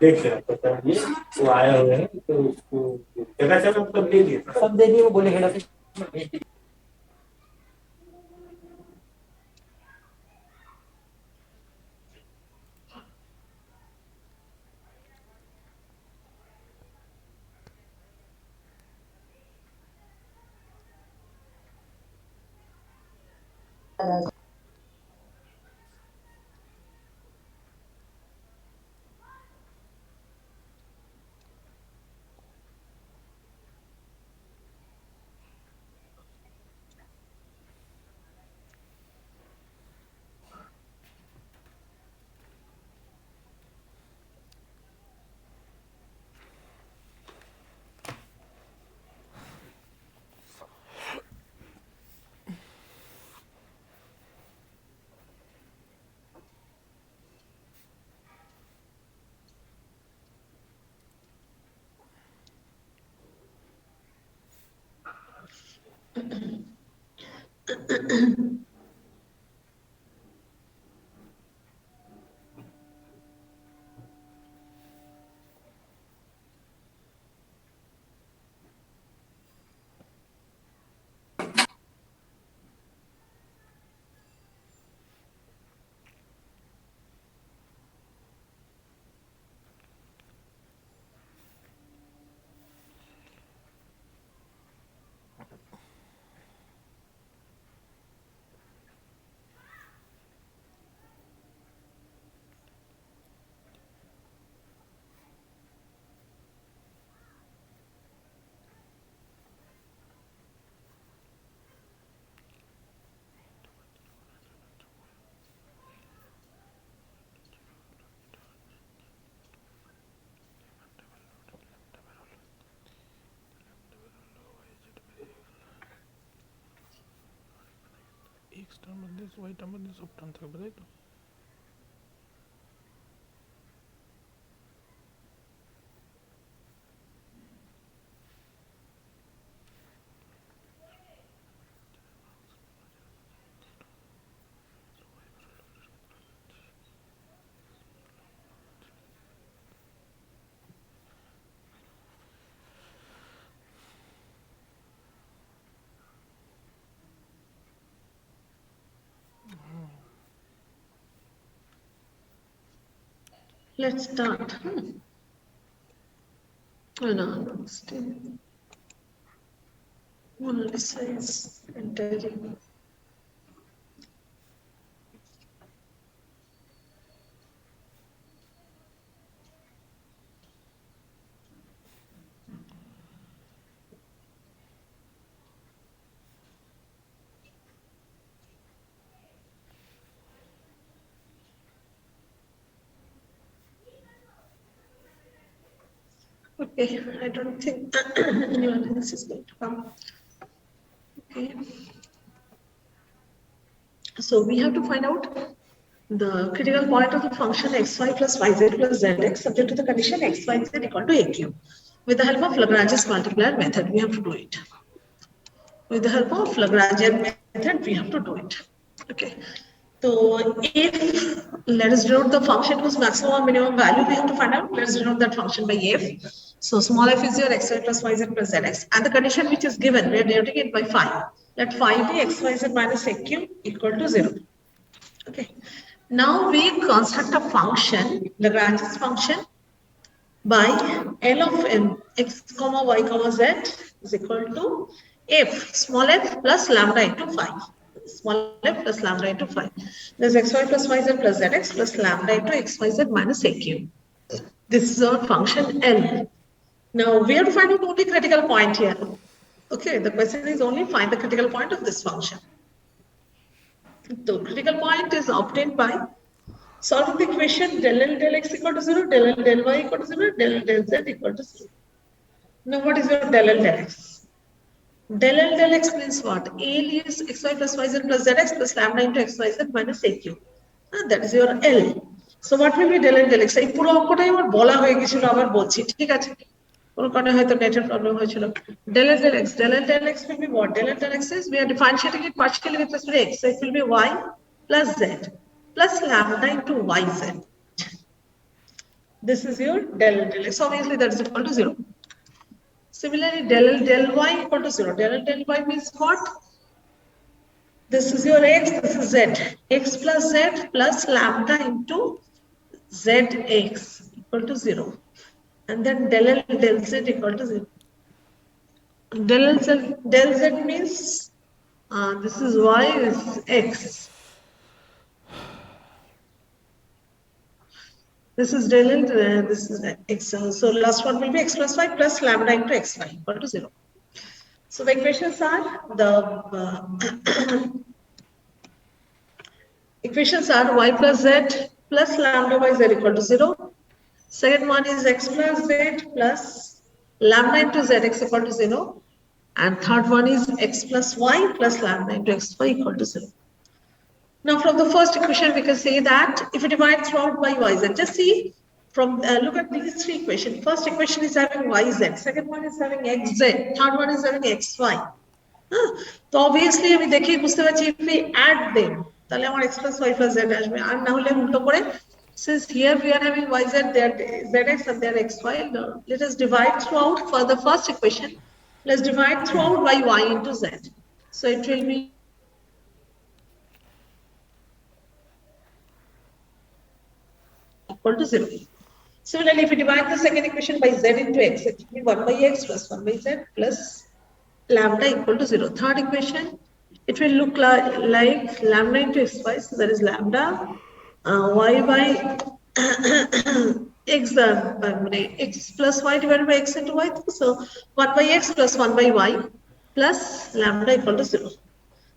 J: देख रहे पता ये वो आया हुआ है तो उसको जगह जगह सब दे दिए, सब दे दिए। वो बोले हेड ऑफिस में भेज दीजिए।
E: X টার মধ্যে Y টার মধ্যে সব টার্ম থাকবে তাই তো
A: Let's start. Oh, no, still. Multi-size entering. Okay, I don't think anyone else is going to come. Okay. So we have to find out the critical point of the function xy plus yz plus zx subject to the condition xyz equal to aq. With the help of Lagrange's multiplier method, we have to do it. With the help of Lagrangian method, we have to do it. Okay. So if, let us denote the function whose maximum or minimum value we have to find out. Let's denote that function by f. So small f is your xy plus yz plus zx. And the condition which is given, we are denoting it by phi. Let phi be xyz minus aq equal to 0. Okay. Now we construct a function, Lagrange's function, by L of m x comma y comma z is equal to f, small f plus lambda into phi. Small f plus lambda into phi. There's xy plus yz plus zx plus lambda into xyz minus aq. This is our function L. Now we have to find out only critical point here. Okay, the question is only find the critical point of this function. The critical point is obtained by solving the equation del L del x equal to 0, del L del y equal to 0, del L del z equal to 0. Now what is your del L del x? Del L del x means what? A is xy plus yz plus zx plus lambda into xyz minus aq. That is your L. So what will be del L del x? এই পুরো অঙ্কটাই আমার বলা হয়ে গিয়েছিল আবার বলছি ঠিক আছে কোনো কারণে হয়তো নেটের প্রবলেম হয়েছিল del L del x will be what? Del L del x is we are differentiating it partially with respect to x, so it will be y plus z plus lambda into yz. This is your del L del x. Obviously that is equal to 0. Similarly, del L del y equal to 0. Del L del y means what? This is your x, this is z. X plus z plus lambda into zx equal to 0. And then del L del z equal to 0. Del z means this is y, this is x. This is del L, this is x. So last one will be x plus y plus lambda into xy equal to 0. So the equations are y plus z plus lambda by z equal to 0. Second one is x plus z plus lambda into zx equal to 0. And third one is x plus y plus lambda into xy equal to 0. Now from the first equation we can say that if we divide throughout by yz, just see from look at these three equations. First equation is having yz, second one is having xz, third one is having xy. So obviously আমি দেখি বুঝতে পারছি if we add them তাহলে আমার x plus y plus z আসবে আর না হলে উল্টো করে since here we are having yz, there zx and there xy. Let us divide throughout for the first equation. Let's divide throughout by y into z. So it will be equal to 0. Similarly, if we divide the second equation by z into x, it will be 1 by x plus 1 by z plus lambda equal to 0. Third equation, it will look like lambda into xy, so that is lambda y by x, x plus y divided by x into y. So 1 by x plus 1 by y plus lambda equal to 0.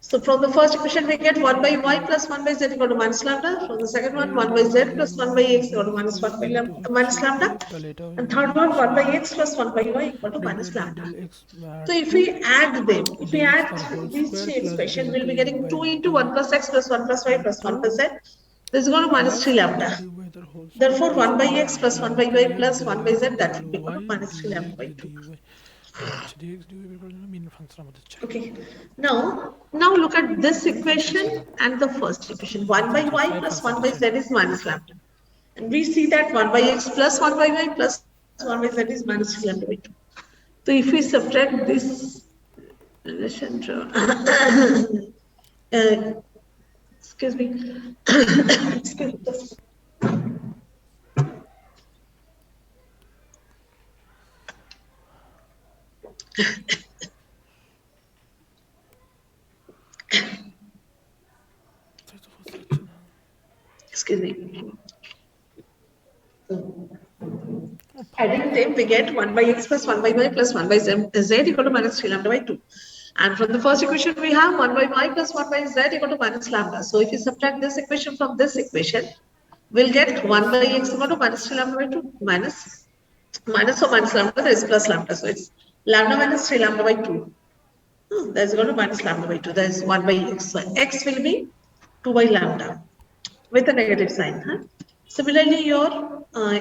A: So from the first equation we get 1 by y plus 1 by z equal to minus lambda. From the second one 1 by z plus 1 by x equal to minus 1 by minus lambda. And third one 1 by x plus 1 by y equal to minus lambda. So if we add them, if we add these three expressions, we'll be getting 2 into 1 plus x plus 1 plus y plus 1 plus z. This is going to minus 3 lambda. Therefore 1 by x plus 1 by y plus 1 by z, that will be equal to minus 3 lambda by 2. Okay. Now look at this equation and the first equation. 1 by y plus 1 by z is minus lambda. And we see that 1 by x plus 1 by y plus 1 by z is minus 3 lambda by 2. So if we subtract this relation, excuse me. Excuse me. Excuse me. Adding them, we get 1 by x plus 1 by y plus 1 by z equal to minus 3 lambda by 2. And from the first equation, we have 1 by y plus 1 by z equal to minus lambda. So if you subtract this equation from this equation, we'll get 1 by x equal to minus 3 lambda by 2 minus or minus lambda, that is plus lambda. So it's lambda minus 3 lambda by 2. That is equal to minus lambda by 2. That is 1 by x. So x will be 2 by lambda with a negative sign. Similarly,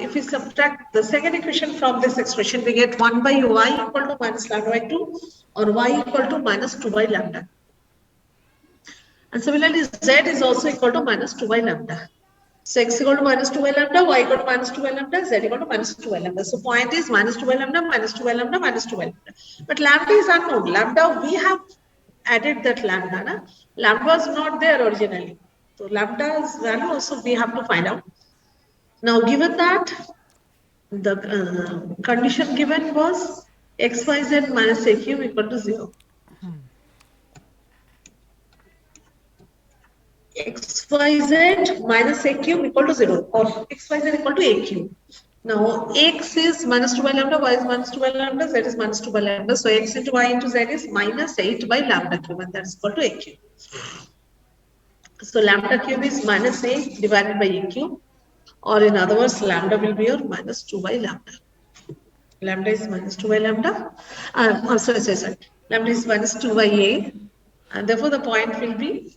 A: if we subtract the second equation from this expression, we get 1 by y equal to minus lambda by 2 or y equal to minus 2 by lambda. And similarly, z is also equal to minus 2 by lambda. So x equal to minus 2 by lambda, y equal to minus 2 by lambda, z equal to minus 2 by lambda. So point is minus 2 by lambda, minus 2 by lambda, minus 2 by lambda. But lambda is unknown. Lambda, we have added that lambda. Na? Lambda was not there originally. So lambda's value also we have to find out. Now, given that the condition given was x, y, z minus a cube equal to 0. X, y, z minus a cube equal to 0 or x, y, z equal to a cube. Now, x is minus 2 by lambda, y is minus 2 by lambda, z is minus 2 by lambda. So, x into y into z is minus 8 by lambda cube, and that is equal to a cube. So, lambda cube is minus 8 divided by a cube. Or in other words, lambda will be your minus 2 by lambda. Lambda is minus 2 by lambda. Sorry. Lambda is minus 2 by a. And therefore, the point will be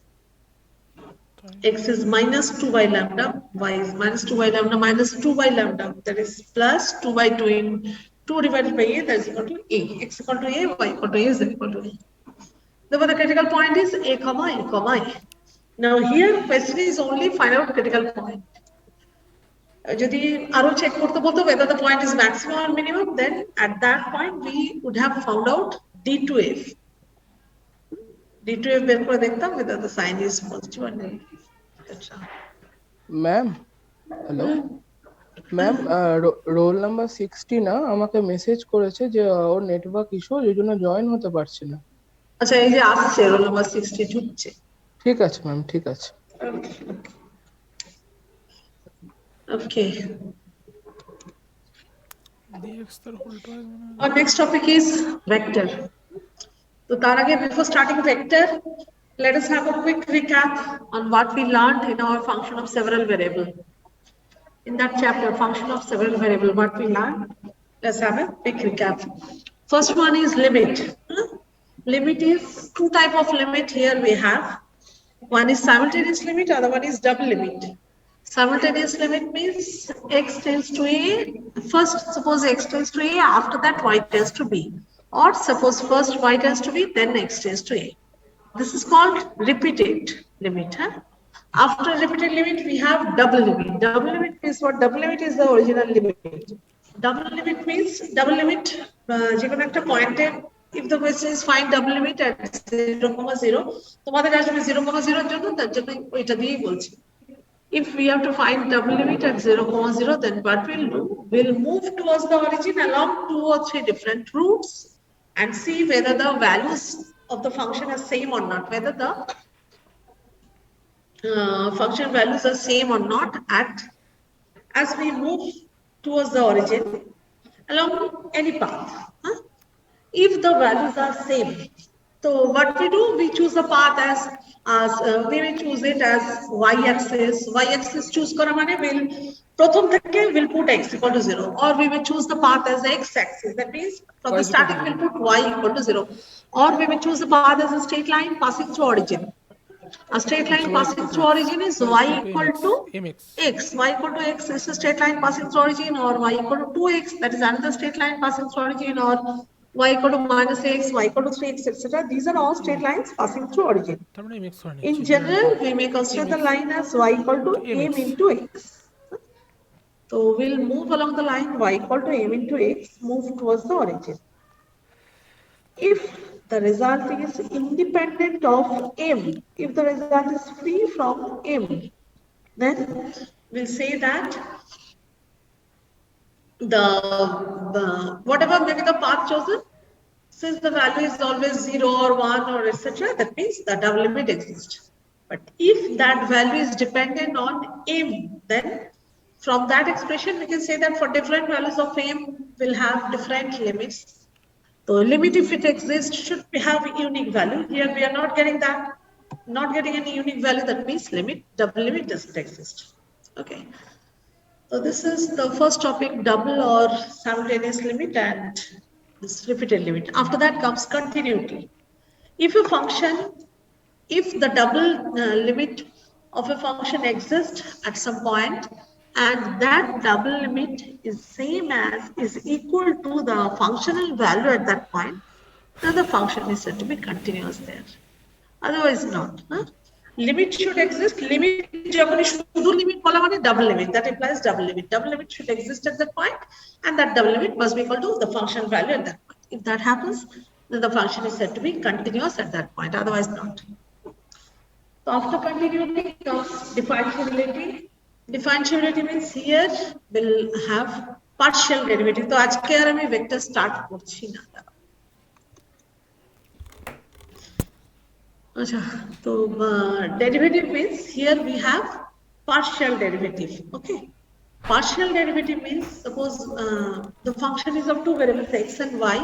A: x is minus 2 by lambda, y is minus 2 by lambda, minus 2 by lambda. That is plus 2 by 2 in 2 divided by a, that is equal to a. X equal to a, y equal to a, z equal to a. Therefore, the critical point is a, comma, a, comma, a. Now, here, question is only find out critical point. যদি আরো check করতে বলতো whether the point is maximum or minimum, then at that point we would have found out D2F. D2F বের করে দেখতাম whether the sign is positive or negative.
K: Ma'am hello ma'am roll number 60 না আমাকে message করেছে যে ওর network issue এর জন্য join হতে পারছে না।
A: আচ্ছা এই যে আসছে রোল নাম্বার 60 ঢুকছে।
K: ঠিক আছে ম্যাম, ঠিক আছে।
A: Okay. Our next topic is vector. So, before starting vector, let us have a quick recap on what we learned in our function of several variable. In that chapter, function of several variable, what we learned. Let's have a quick recap. First one is limit. Limit is two type of limit here we have. One is simultaneous limit, other one is double limit. Simultaneous limit means x tends to a, first suppose x tends to a, after that y tends to b. Or suppose first y tends to b, then x tends to a. This is called repeated limit. After repeated limit, we have double limit. Double limit means what? Double limit is the original limit. Double limit means, double limit, if the question is find double limit at 0,0, তোমাদের আসবে 0,0 এর জন্য, তার জন্য ওইটা দিয়েই বলছি। If we have to find double limit at 0,0, then what we'll do, we'll move towards the origin along 2 or 3 different routes and see whether the values of the function are same or not, whether the function values are same or not as we move towards the origin along any path. If the values are same, so what we do, we choose the path as we will choose it as y-axis. Y-axis choose kora mane we'll put x equal to 0, or we will choose the path as x-axis. That means from the starting we'll put y equal to 0, or we will choose the path as a straight line passing through origin. A straight line passing through origin is y equal to x. Y equal to x is a straight line passing through origin, or y equal to 2x, that is another straight line passing through origin, or y equal to minus x, y equal to 3x, etc. These are all straight lines passing through origin. In general, we may consider the line as y equal to m into x. So we'll move along the line y equal to m into x, move towards the origin. If the result is independent of m, if the result is free from m, then we'll say that the whatever may be the path chosen, Since the value is always 0 or 1 or etc., that means the double limit exists. But if that value is dependent on m, then from that expression we can say that for different values of m will have different limits. So limit, if it exists, should have a unique value. Here we are not getting that, not getting any unique value. That means limit, double limit doesn't exist. Okay. So this is the first topic, double or simultaneous limit and this repeated limit. After that comes continuity. If a function, if the double limit of a function exists at some point and that double limit is equal to the functional value at that point, then the function is said to be continuous there. Otherwise not. Limit should exist. Limit, limit double limit. That implies double limit. Double limit should exist at that point, and that double limit must be equal to the function value at that point. If that happens, then the function is said to be continuous at that point. Otherwise not. So after continuity comes differentiability. Differentiability means here we'll have partial derivative. So আজকে আর আমি vector start করছি না। So derivative means here we have partial derivative. Okay, partial derivative means suppose the function is of two variables x and y.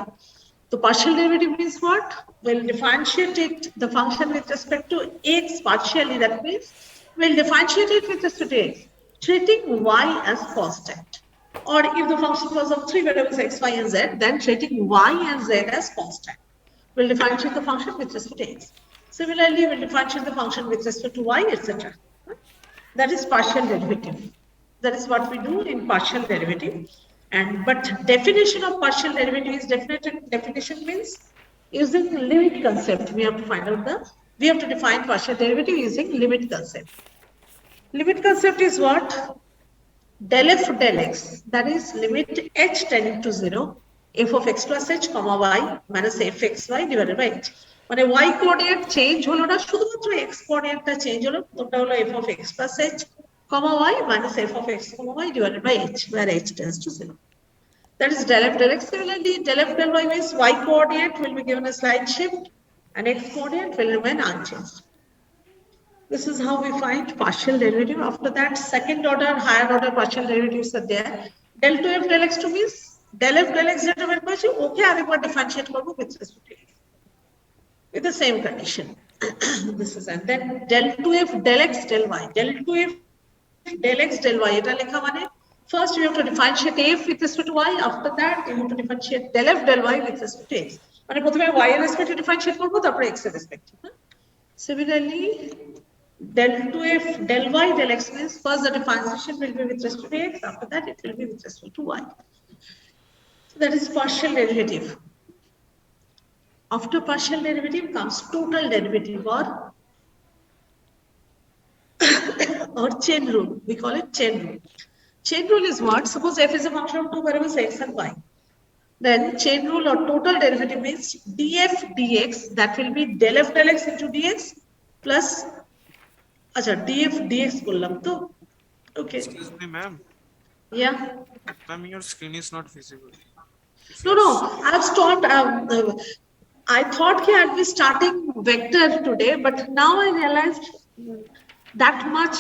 A: So partial derivative means what? We'll differentiate the function with respect to x partially. That means we'll differentiate it with respect to x, treating y as constant. Or if the function was of three variables x, y, and z, then treating y and z as constant. We'll differentiate the function with respect to x. Similarly, we'll differentiate the function with respect to y, etc. That is partial derivative. That is what we do in partial derivative. But definition of partial derivative is definition means using limit concept. We have to define partial derivative using limit concept. Limit concept is what? Del f del x. That is limit h tending to 0, f of x plus h comma y minus fxy divided by h. মানে y coordinate change হলো না, শুধুমাত্র x কোঅর্ডিনেটটা change হলো, ওটা হলো f of x plus h comma y minus f of x comma y divided by h, where h tends to 0. That is del f del x. Similarly, del f del y means y coordinate will be given a slight shift and x coordinate will remain unchanged. This is how we find partial derivative. After that, second order, higher order partial derivatives are there. Del 2f del x2 means del f del x যেটা বের করেছি ওকে আরেকবার differentiate করব with respect to x with the same condition. This is, and then del 2f del x del y. Del 2f del x del y এটা লেখা মানে first you have to differentiate f with respect to y. After that you have to differentiate del f del y with respect to x. মানে প্রথমে y এর রেসপেক্টে differentiate করব, তারপরে x এর রেসপেক্টে। Similarly, del 2f del y del x means first the differentiation will be with respect to x, after that it will be with respect to y. So that is partial derivative. After partial derivative comes total derivative or chain rule. We call it chain rule. Chain rule is what? Suppose f is a function of two variables x and y. Then chain rule or total derivative means df dx, that will be del f del x into dx plus df dx বললাম তো? Okay.
C: Excuse me, ma'am.
A: Yeah.
C: Ma'am, your screen is not visible.
A: No, I have stopped. I thought I'd be starting vector today, but now I realized that much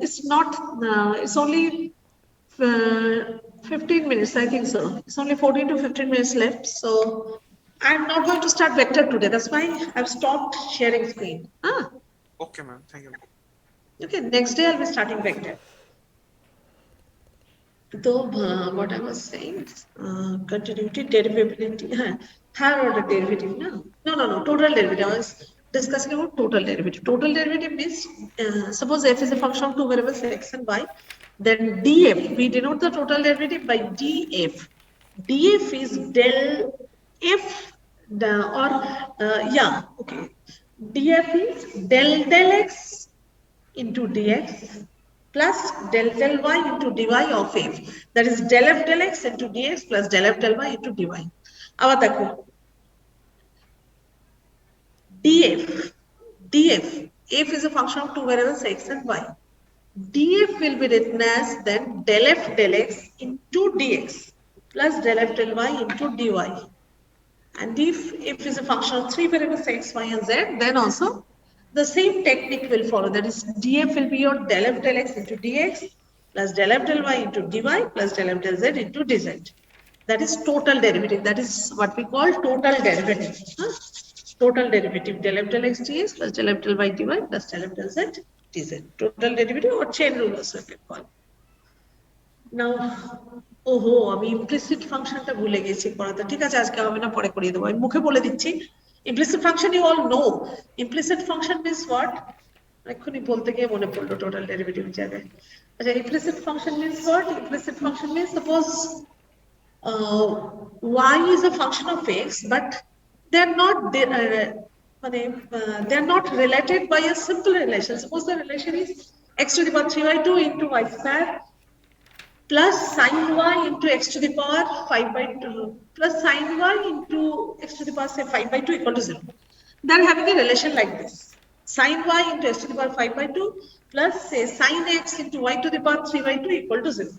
A: it's not, it's only 15 minutes, I think so. It's only 14 to 15 minutes left. So I'm not going to start vector today. That's why I've stopped sharing screen.
C: Okay, ma'am. Thank you.
A: Okay, next day I'll be starting vector. So what I was saying, continuity, derivability, higher order derivative. No, total derivative. I was discussing about total derivative. Total derivative means suppose f is a function of two variables x and y, then df, we denote the total derivative by df. Df is del f df is del x into dx plus del y into dy of f. That is del f del x into dx plus del f del y into dy. আবার দেখো df is a function of two variables x and y. df will be written as then del f del x into dx plus del f del y into dy. And if it's a function of three variables x, y, and z, then also the same technique will follow. That is, df will be your del f del x into dx plus del f del y into dy plus del f del z into dz. That is total derivative. That is what we call total derivative. Total derivative del f del x dx plus del f del y dy plus del f del z dz. Total derivative or chain rule also you can call. Now, ওহো আমি implicit ফাংশনটা ভুলে গেছি পড়াতে। ঠিক আছে, আজকে হবে না, পরে করিয়ে দেবো। আমি মুখে বলে দিচ্ছি, implicit function you all know. Implicit function means what? এক্ষুনি বলতে গিয়ে মনে পড়লো টোটাল ডেরিভেটিভ জায়গায়। আচ্ছা, implicit function means what? Implicit function means suppose y is a function of x, but they're not related by a simple relation. Suppose the relation is x to the power 3/2 into y square plus sin y into x to the power 5/2 plus sin y into x to the power say 5/2 equal to 0. They're having a relation like this. Sin y into x to the power 5/2 plus say sin x into y to the power 3/2 equal to 0.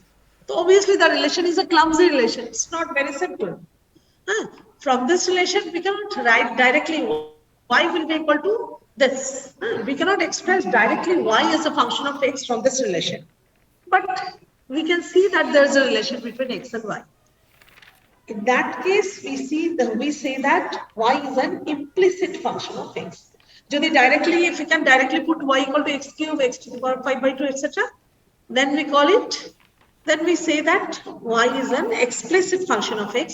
A: So obviously the relation is a clumsy relation. It's not very simple. From this relation, we cannot write directly y will be equal to this. We cannot express directly y as a function of x from this relation. But we can see that there is a relation between x and y. In that case, we say that y is an implicit function of x. If we can directly put y equal to x cube, x to the power 5/2, etc., then we say that y is an explicit function of x.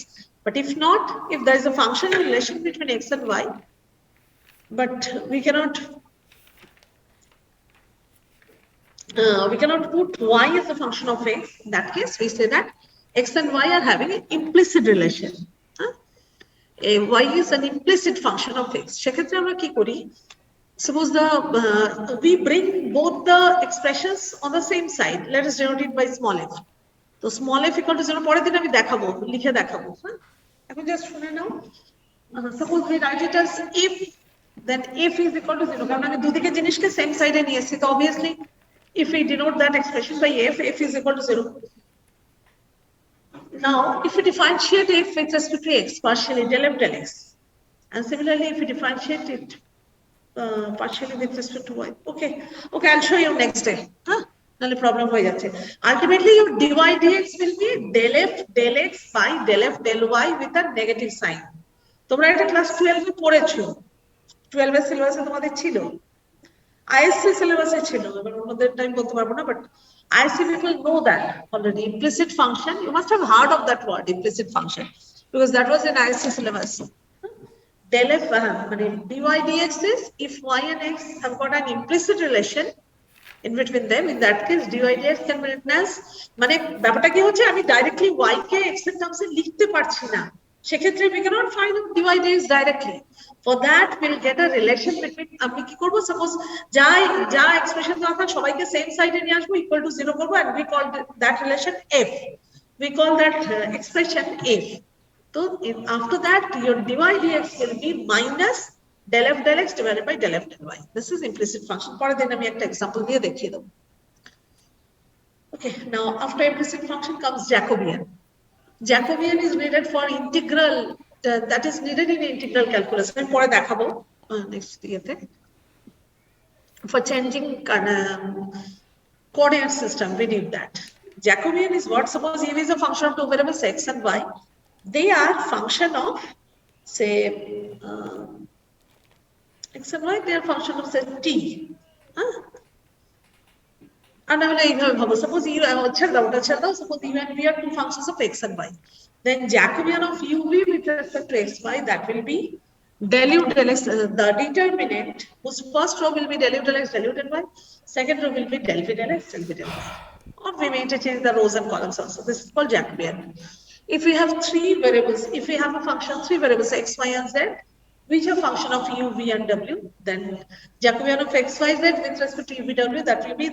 A: But if not, if there is a functional relation between x and y, but we cannot put y as a function of x, in that case we say that x and y are having an implicit relation. Y is an implicit function of x. সেক্ষেত্রে আমরা কি করি? Suppose we bring both the expressions on the same side. Let us denote it by small f. So small f equal to 0 পরের দিন আমি দেখাবো, লিখে দেখাবো। এখন জাস্ট শুনে নাও। Suppose we write it as if, then f is equal to 0, কারণ আমি দুদিকে জিনিসকে সেম সাইডে নিয়ে এসেছি, তো obviously if we denote that expression by f is equal to 0. Now, if we differentiate f with respect to x, partially del f del x, and similarly, if we differentiate it partially with respect to y, okay, I'll show you next day. No problem. Ultimately, your dy dx will be del f del x by del f del y with a negative sign. তোমরা এটা class 12 এ পড়েছো, 12 এর সিলেবাসে তোমাদের ছিল, ISC syllabus ছিল, এবার অন্যদের টাইম বলতে পারবো না, but ISC people know that already. Implicit function, you must have heard of that word, implicit function, because that was in ISC syllabus. Del f dy dx is if y and x have got an implicit relation in between them, in that case dy dx can be written as, মানে ব্যাপারটা কি হচ্ছে, আমি directly y কে x এর টার্মসে লিখতে পারছি না, সেক্ষেত্রে we cannot find dy dx directly. For that we'll get a relation between, আমি কি করব, suppose যা এক্সপ্রেশন দরকার সবাইকে সেম সাইডে নিয়ে আসবো, ইকুয়াল টু 0 করব, and we call that relation f. We call that expression f. So after that your dy dx will be minus del f del x divided by del f del y. This is implicit function. পরের দিন আমি একটা example দিয়ে দেখিয়ে দেব। Okay, now after implicit function comes Jacobian. Jacobian is needed for integral, that is needed in integral calculus. আমি পরে দেখাবো next ইয়েতে। For changing coordinate system, we need that. Jacobian is what? Suppose f is a function of two variables x and y. They are function of, say, x and y, they are function of, say, t. And I will suppose u suppose u and v are two functions of x and y. Then Jacobian of uv with respect to xy, that will be del u del x, the determinant whose first row will be del u del x del u del y, second row will be del v del x del v del y. Or we may interchange the rows and columns also. This is called Jacobian. If we have three variables, if we have a function, three variables x, y, and z, which are function of u, v, and w, then Jacobian of x, y, z with respect to u, v, w, that will be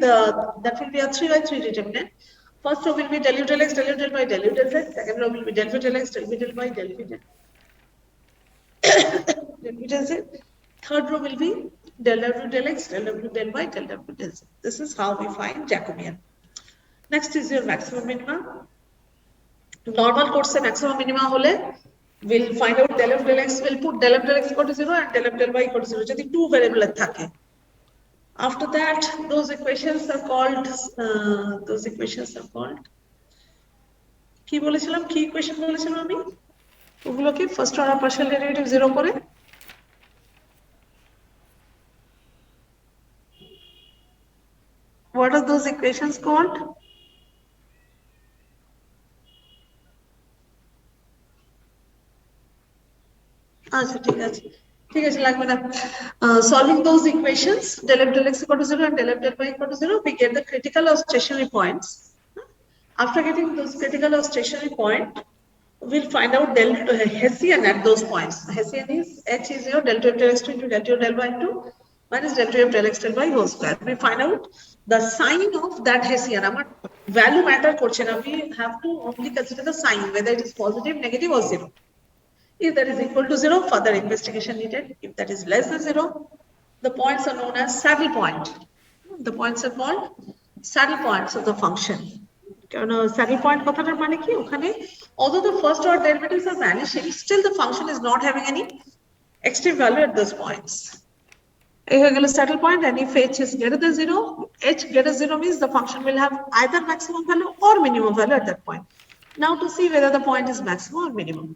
A: a 3/3 determinant. First row will be del u del x del u del y del u del z. Second row will be del v del x del v del y del v del z. Third row will be del w del x del w del y del w del z. This is how we find Jacobian. Next is your maximum minima. Normal course maximum minima hole We'll find out del f del x, we'll put del f del x equal to 0 and del f del y equal to 0 যদি two variable এর থাকে। After that, those equations are called কি বলেছিলাম, কি equation বলেছিলাম আমি ওগুলোকে first order partial derivative 0 করে what are those equations called? আচ্ছা ঠিক আছে লাগবে না। Solving those equations del f del x equal to 0 and del f del y equal to 0, we get the critical or stationary points. After getting those critical or stationary point, we'll find out del Hessian at those points. Hessian is h is 0 del 2 f del x into del 2 del y 2 minus del 2 f del x del y whole square. We find out the sign of that Hessian. Our value matter করছে না, we have to only consider the sign, whether it is positive, negative or 0. If that is equal to 0, further investigation needed. If that is less than 0, the points are known as saddle point. The points are called saddle points of the function. Saddle point কথাটার মানে কি, ওখানে although the first order derivatives are vanishing, still the function is not having any extreme value at those points. এই হয়ে গেল saddle point, and if h is greater than 0, h greater than 0 means the function will have either maximum value or minimum value at that point. Now to see whether the point is maximum or minimum.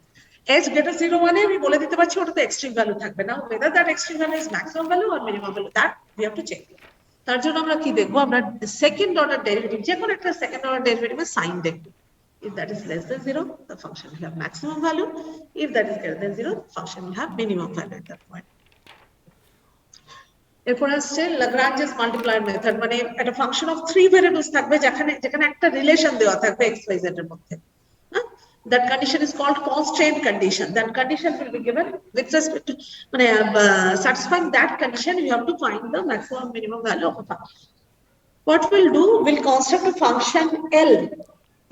A: h greater 0 মানে আমি বলে দিতে পারছি ওটাতে extreme value থাকবে না, whether that extreme value is maximum value or minimum value, that we have to check. তার জন্য আমরা কি দেখবো, আমরা সেকেন্ড অর্ডার ডেরিভেটিভ, যে কোনো একটা সেকেন্ড অর্ডার ডেরিভেটিভের সাইন দেখবো। If that is less than 0, the function will have maximum value. If that is greater than 0, the function will have minimum value at that point. এরপর আসছে Lagrange's multiplier method, মানে একটা function of 3 variables থাকবে যেখানে একটা relation দেওয়া থাকবে x y z এর মধ্যে। That condition is called constraint condition. That condition will be given with respect to satisfying that condition, you have to find the maximum minimum value of a function. What we'll do, we'll construct a function L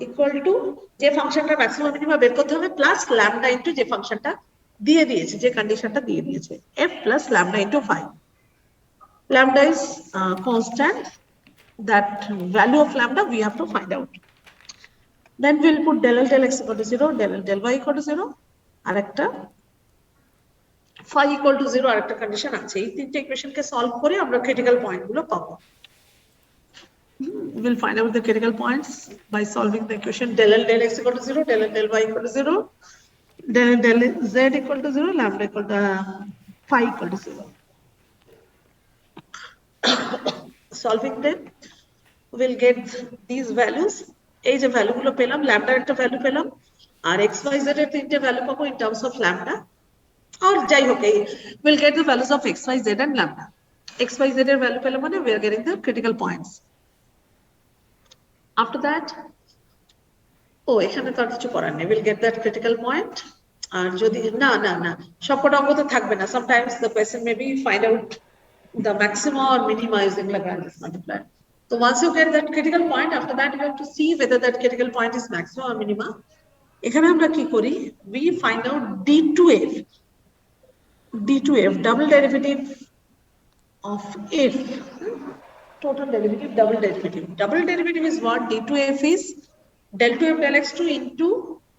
A: equal to যে ফাংশনটা maximum minimum বের করতে হবে plus lambda into যে ফাংশনটা দিয়ে দিয়েছে, যে কন্ডিশনটা দিয়ে দিয়েছে, f plus lambda into 5. Lambda is constant, that value of lambda we have to find out. Then we'll put del L del x equal to 0, del L del y equal to 0, আর একটা phi equal to 0 আর একটা condition আছে। এই তিনটে ইকুয়েশনকে solve করে আমরা critical পয়েন্টগুলো পাবো। We'll find out the critical points by solving the equation del L del x equal to 0, del L del y equal to 0, del L del z equal to 0, lambda equal to phi equal to 0. Solving them, we'll get these values. এই যে ভ্যালুগুলো পেলাম, ল্যামডার একটা value পেলাম আর x y z এর তিনটে value পাবো in terms of lambda, আর যাই হোক এই will get the values of x y z and lambda. X y z এর ভ্যালু পেলাম মানে we are getting the critical points. After that এখানে তো আর কিছু করার নেই, will get that critical point. আর যদি না সবকটা অঙ্ক তো থাকবে না, sometimes the question may be find out the maxima or minima using Lagrange's multiplier. So once you get that critical point, after that you have to see whether that critical point is maximum or minima. এখানে আমরা কি করি, we find out d2f double derivative of f, total derivative, double derivative is what? d2f is del 2f del x2 into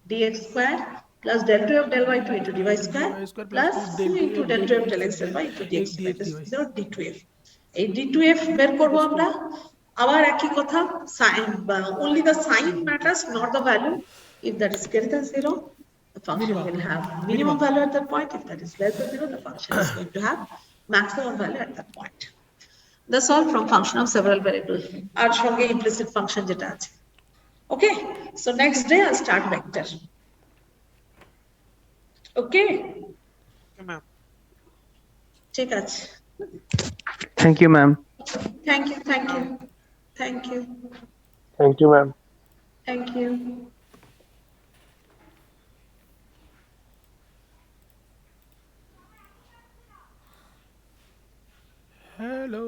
A: dx square plus del 2f del y2 into dy square plus 2 into del 2f del x del y into dx square. This is our d2f. এই d2f বের করব আমরা, আবার একই কথা, sign only the sign matters, not the value. If that is greater than 0, the function will have minimum value at that point. If that is less than 0, the function is going to have maximum value at that point. That's all from function of several variables আর সঙ্গে implicit function যেটা আছে। Okay, so next day I'll start vector. Okay,
C: ma'am.
A: ঠিক আছে।
K: Thank you, ma'am.
A: Thank you.
K: Thank you, ma'am.
A: Thank you.
E: Hello.